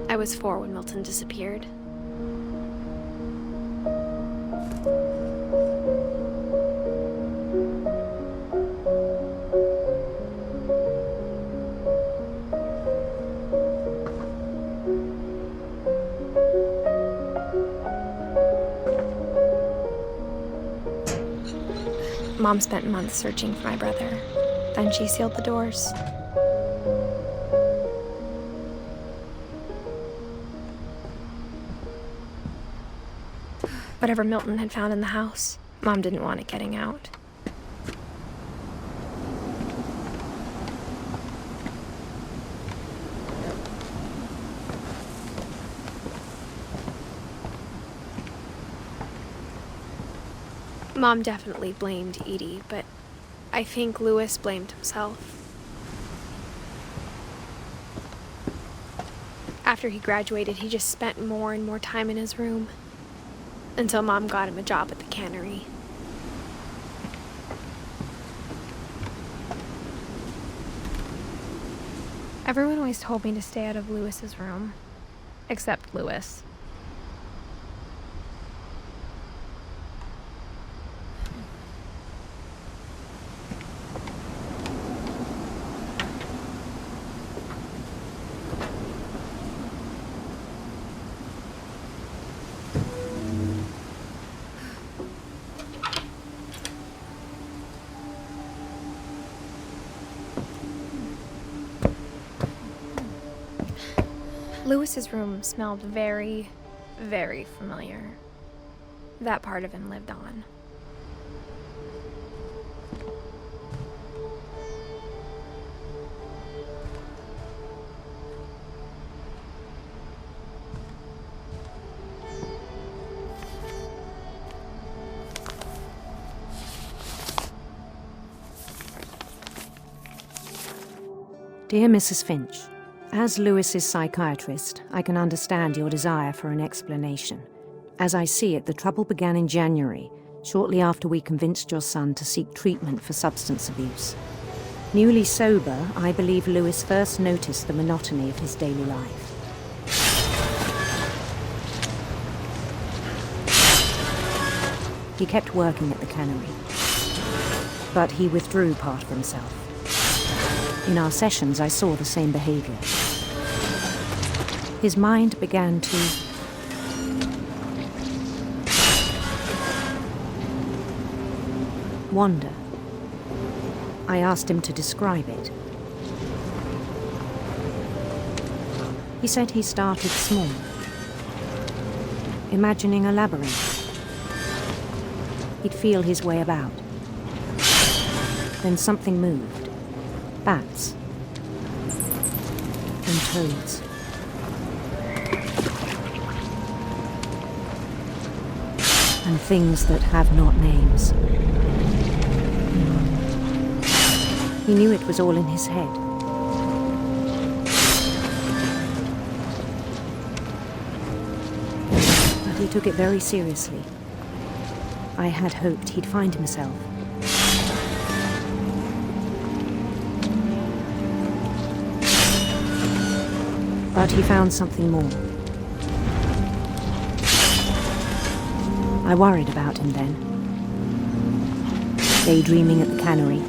I was 4 when Milton disappeared. Mom spent months searching for my brother. Then she sealed the doors. Whatever Milton had found in the house, Mom didn't want it getting out. Mom definitely blamed Edie, but I think Louis blamed himself. After he graduated, he just spent more and more time in his room. Until Mom got him a job at the cannery. Everyone always told me to stay out of Louis's room, except Louis. Lewis's room smelled very, very familiar. That part of him lived on. Dear Mrs. Finch, as Lewis's psychiatrist, I can understand your desire for an explanation. As I see it, the trouble began in January, shortly after we convinced your son to seek treatment for substance abuse. Newly sober, I believe Lewis first noticed the monotony of his daily life. He kept working at the cannery, but he withdrew part of himself. In our sessions, I saw the same behavior. His mind began to wander. I asked him to describe it. He said he started small, imagining a labyrinth. He'd feel his way about. Then something moved. Bats and toads. And things that have not names. He knew it was all in his head. But he took it very seriously. I had hoped he'd find himself. But he found something more. I worried about him then. Daydreaming at the cannery.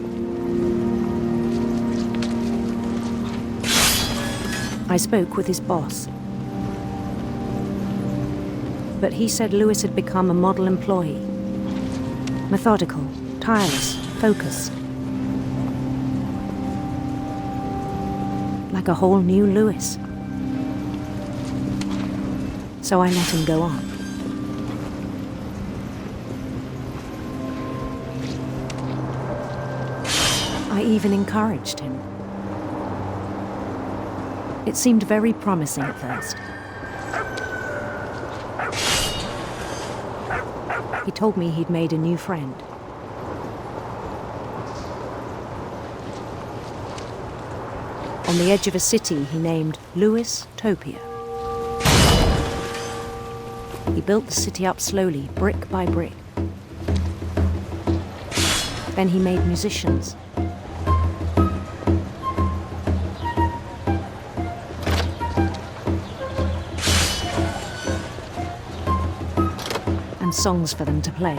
I spoke with his boss. But he said Lewis had become a model employee. Methodical, tireless, focused. Like a whole new Lewis. So I let him go on. I even encouraged him. It seemed very promising at first. He told me he'd made a new friend. On the edge of a city he named Lewis Topia. He built the city up slowly, brick by brick. Then he made musicians. And songs for them to play.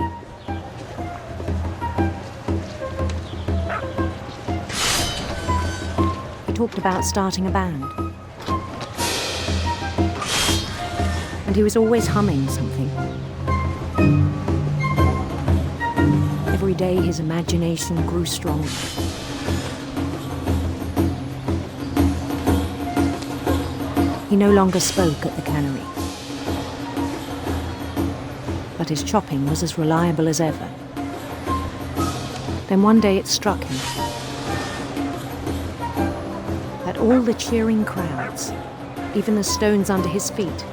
He talked about starting a band. And he was always humming something. Every day his imagination grew stronger. He no longer spoke at the cannery. But his chopping was as reliable as ever. Then one day it struck him that all the cheering crowds, even the stones under his feet,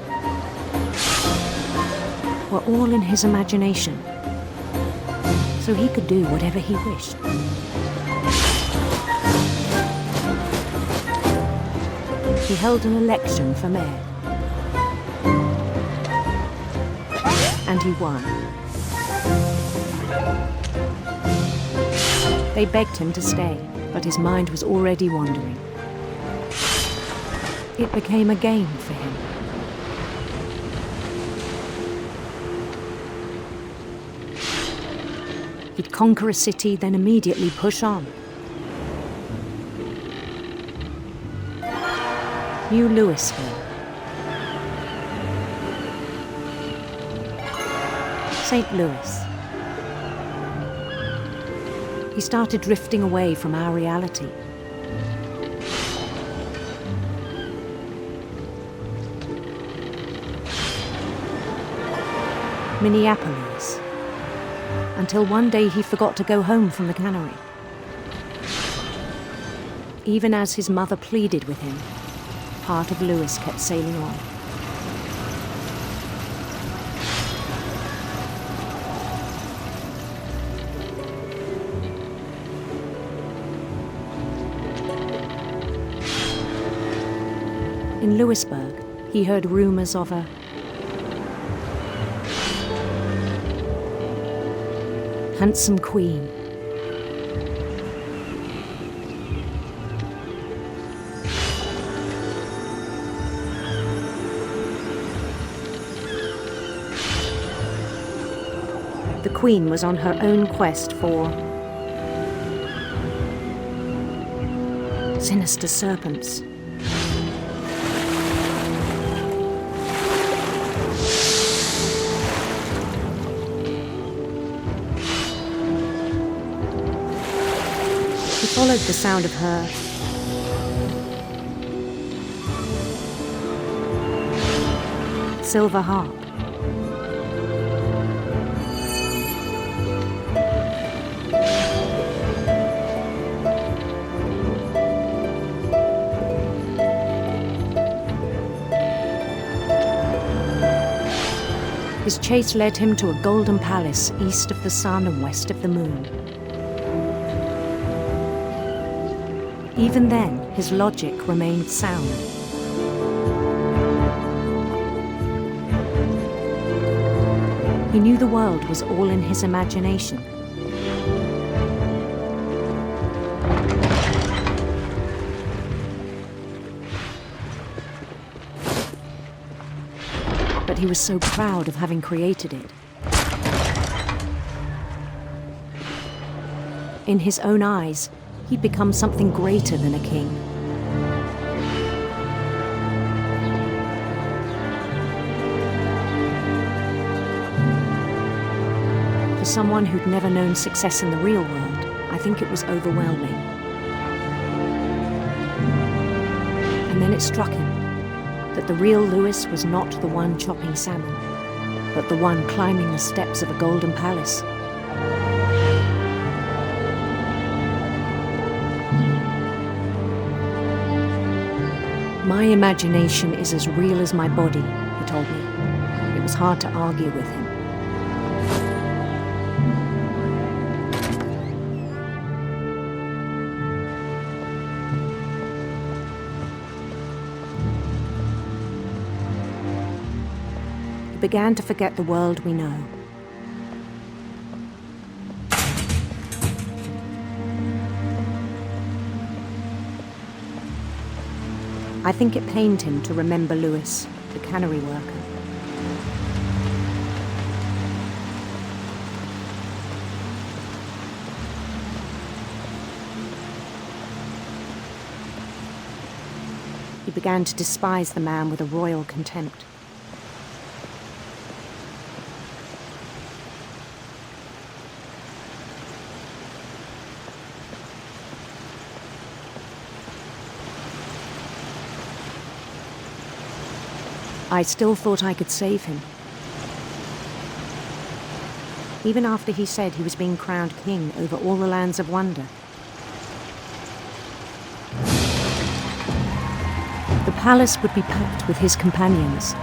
were all in his imagination, so he could do whatever he wished. He held an election for mayor, and he won. They begged him to stay, but his mind was already wandering. It became a game for him. He'd conquer a city, then immediately push on. New Louisville. St. Louis. He started drifting away from our reality. Minneapolis. Until one day he forgot to go home from the cannery. Even as his mother pleaded with him, part of Lewis kept sailing on. In Lewisburg, he heard rumors of a handsome queen. The queen was on her own quest for sinister serpents. He followed the sound of her silver harp. His chase led him to a golden palace east of the sun and west of the moon. Even then, his logic remained sound. He knew the world was all in his imagination. But he was so proud of having created it. In his own eyes, he'd become something greater than a king. For someone who'd never known success in the real world, I think it was overwhelming. And then it struck him that the real Lewis was not the one chopping salmon, but the one climbing the steps of a golden palace. My imagination is as real as my body, he told me. It was hard to argue with him. He began to forget the world we know. I think it pained him to remember Lewis, the cannery worker. He began to despise the man with a royal contempt. I still thought I could save him. Even after he said he was being crowned king over all the lands of wonder. The palace would be packed with his companions.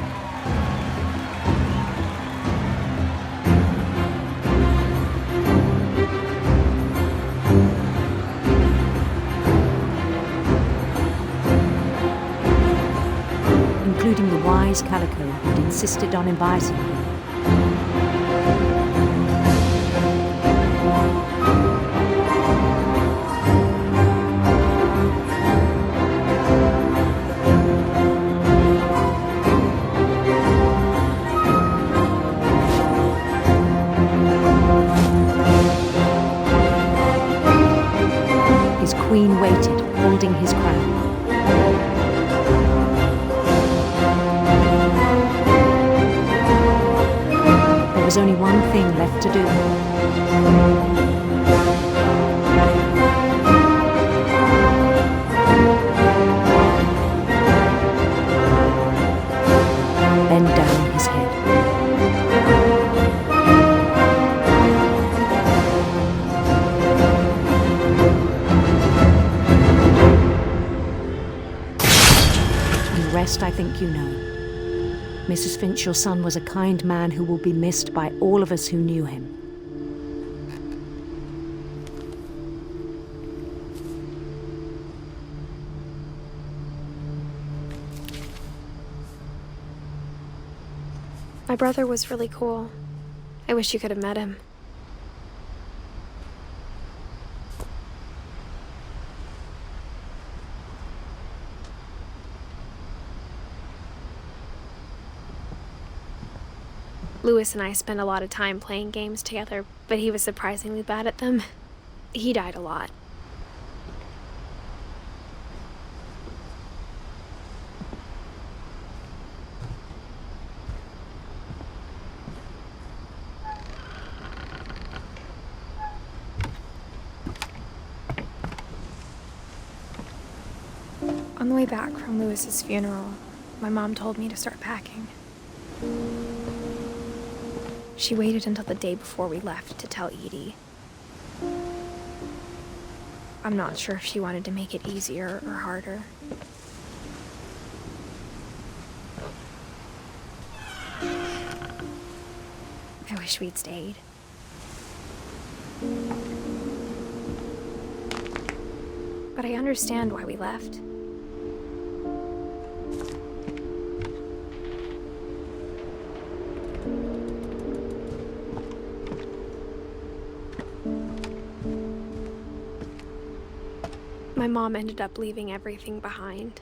Including the wise Calico who'd insisted on advising him. His queen waited, holding his crown. There was only one thing left to do. Bend down his head. best I think you know. Mrs. Finch, your son was a kind man who will be missed by all of us who knew him. My brother was really cool. I wish you could have met him. Lewis and I spent a lot of time playing games together, but he was surprisingly bad at them. He died a lot. On the way back from Lewis's funeral, my mom told me to start packing. She waited until the day before we left to tell Edie. I'm not sure if she wanted to make it easier or harder. I wish we'd stayed. But I understand why we left. My mom ended up leaving everything behind.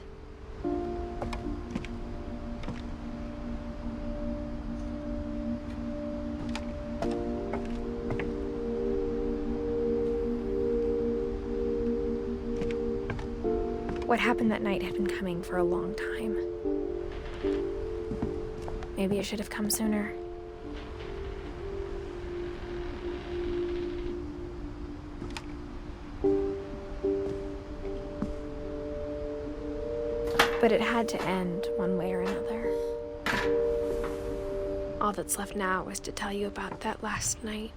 What happened that night had been coming for a long time. Maybe it should have come sooner. But it had to end one way or another. All that's left now is to tell you about that last night.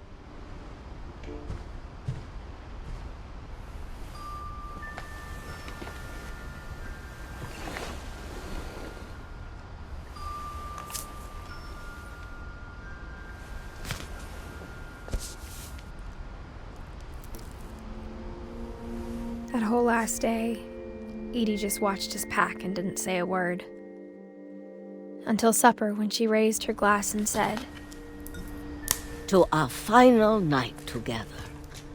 That whole last day, Edie just watched us pack and didn't say a word. Until supper, when she raised her glass and said, "To our final night together,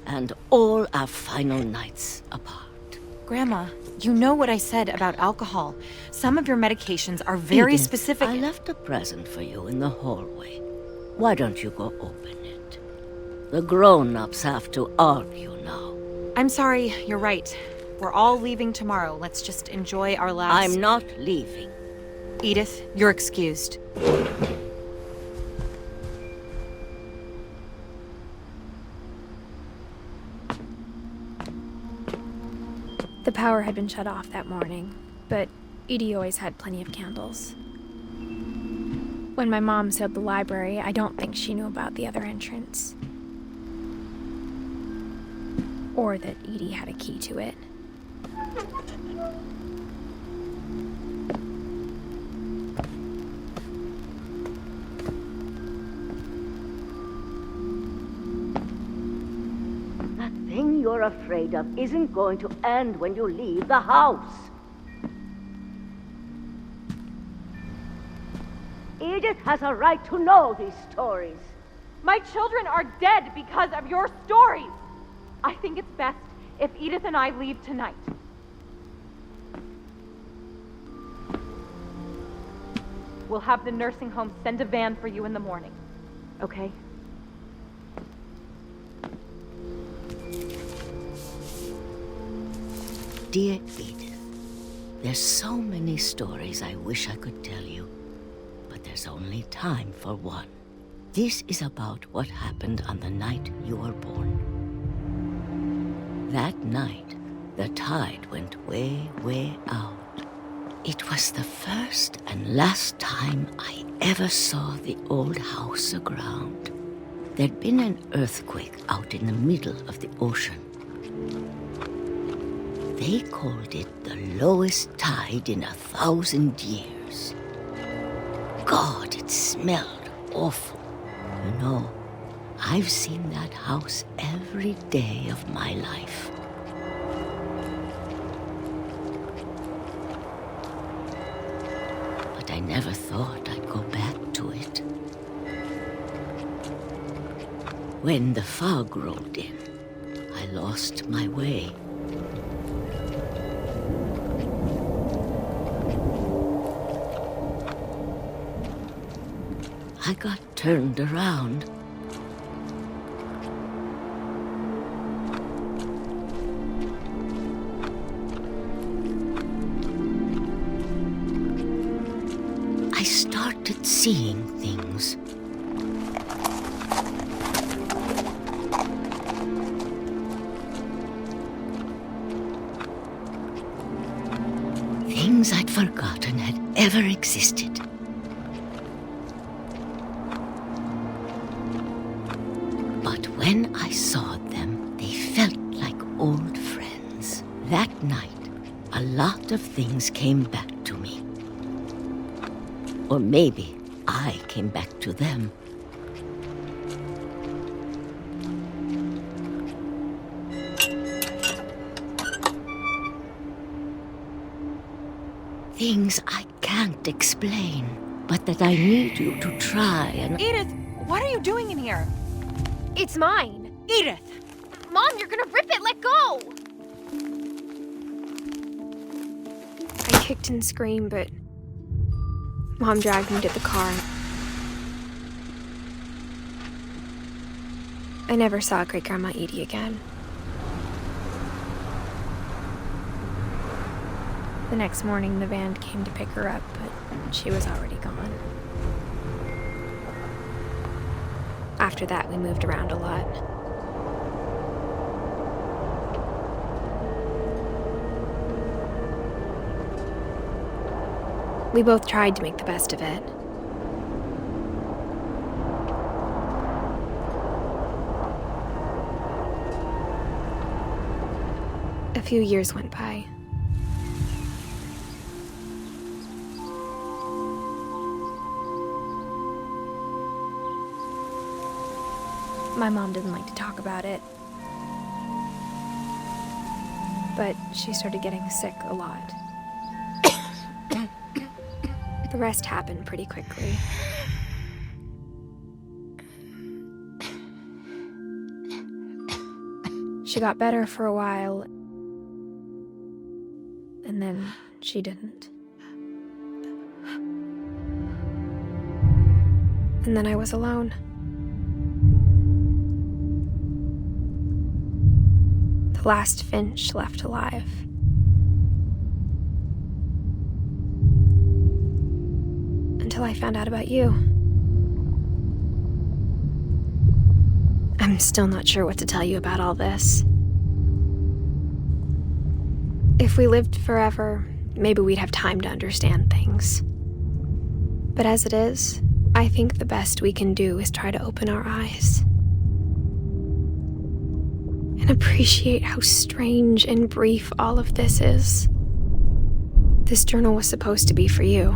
and all our final nights apart." Grandma, you know what I said about alcohol. Some of your medications are very Edith, specific. I left a present for you in the hallway. Why don't you go open it? The grown-ups have to argue now. I'm sorry, you're right. We're all leaving tomorrow. Let's just enjoy our last... I'm not leaving. Edith, you're excused. The power had been shut off that morning, but Edie always had plenty of candles. When my mom sealed the library, I don't think she knew about the other entrance. Or that Edie had a key to it. That thing you're afraid of isn't going to end when you leave the house. Edith has a right to know these stories. My children are dead because of your stories. I think it's best if Edith and I leave tonight. We'll have the nursing home send a van for you in the morning, okay? Dear Edith, there's so many stories I wish I could tell you, but there's only time for one. This is about what happened on the night you were born. That night, the tide went way, way out. It was the first and last time I ever saw the old house aground. There'd been an earthquake out in the middle of the ocean. They called it the lowest tide in 1,000 years. God, it smelled awful. You know, I've seen that house every day of my life. But I never thought I'd go back to it. When the fog rolled in, I lost my way. I got turned around. I started seeing things. Things I'd forgotten had ever existed. But when I saw them, they felt like old friends. That night, a lot of things came back to me. Or maybe I came back to them. Things I can't explain, but that I need you to try and... Edith, what are you doing in here? It's mine. Edith! Mom, you're gonna rip it! Let go! I kicked and screamed, but Mom dragged me to the car. I never saw Great-Grandma Edie again. The next morning, the van came to pick her up, but she was already gone. After that, we moved around a lot. We both tried to make the best of it. A few years went by. My mom didn't like to talk about it, but she started getting sick a lot. The rest happened pretty quickly. She got better for a while, and then she didn't. And then I was alone. The last Finch left alive. Until I found out about you. I'm still not sure what to tell you about all this. If we lived forever, maybe we'd have time to understand things. But as it is, I think the best we can do is try to open our eyes. And appreciate how strange and brief all of this is. This journal was supposed to be for you.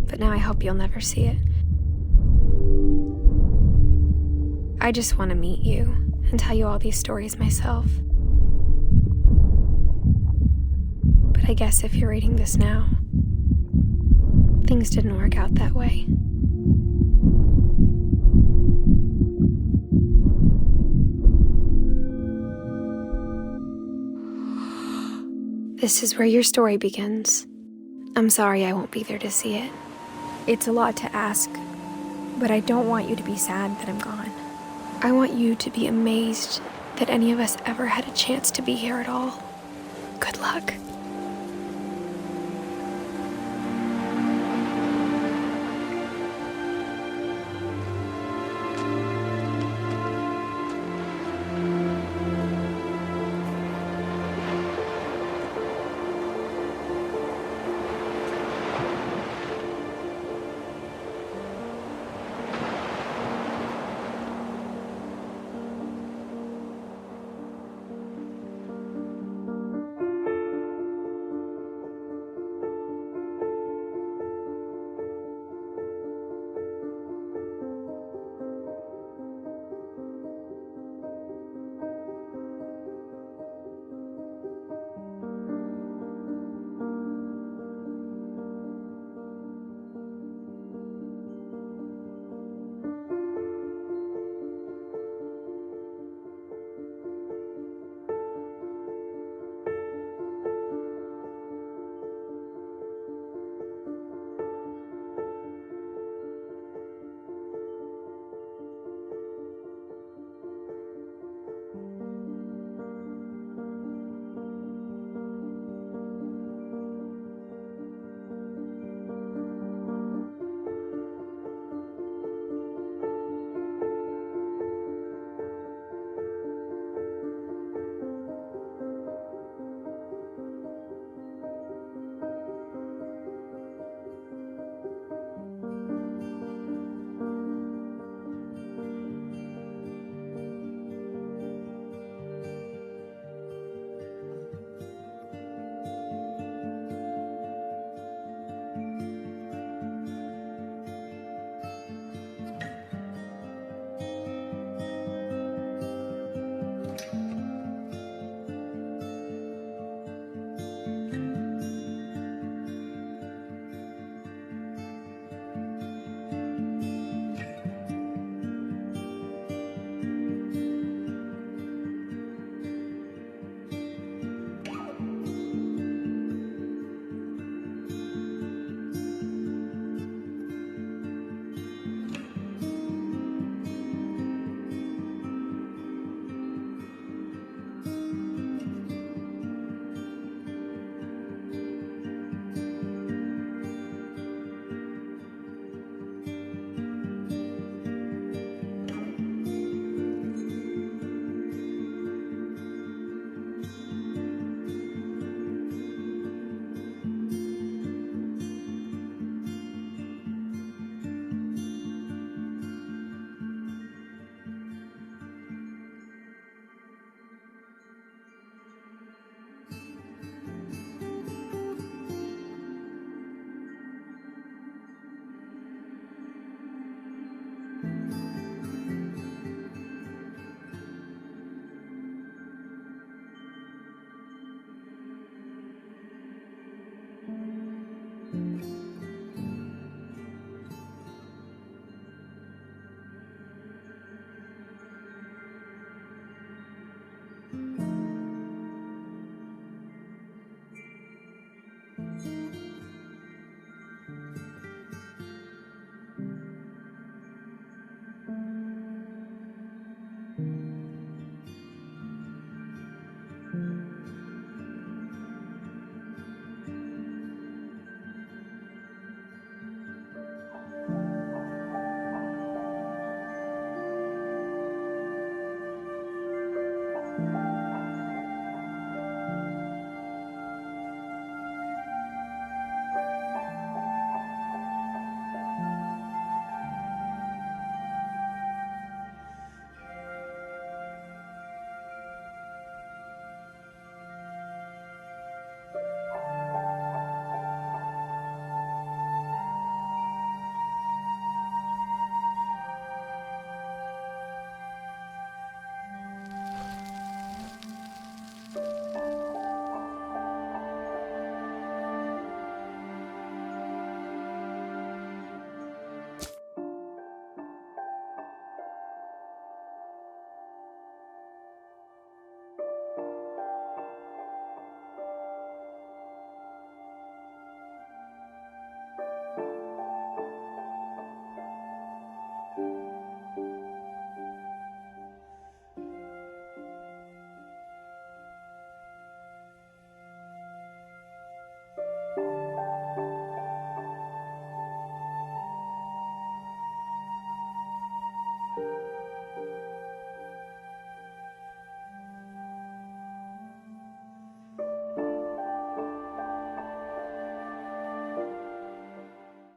But now I hope you'll never see it. I just want to meet you and tell you all these stories myself. But I guess if you're reading this now, things didn't work out that way. This is where your story begins. I'm sorry I won't be there to see it. It's a lot to ask, but I don't want you to be sad that I'm gone. I want you to be amazed that any of us ever had a chance to be here at all. Good luck.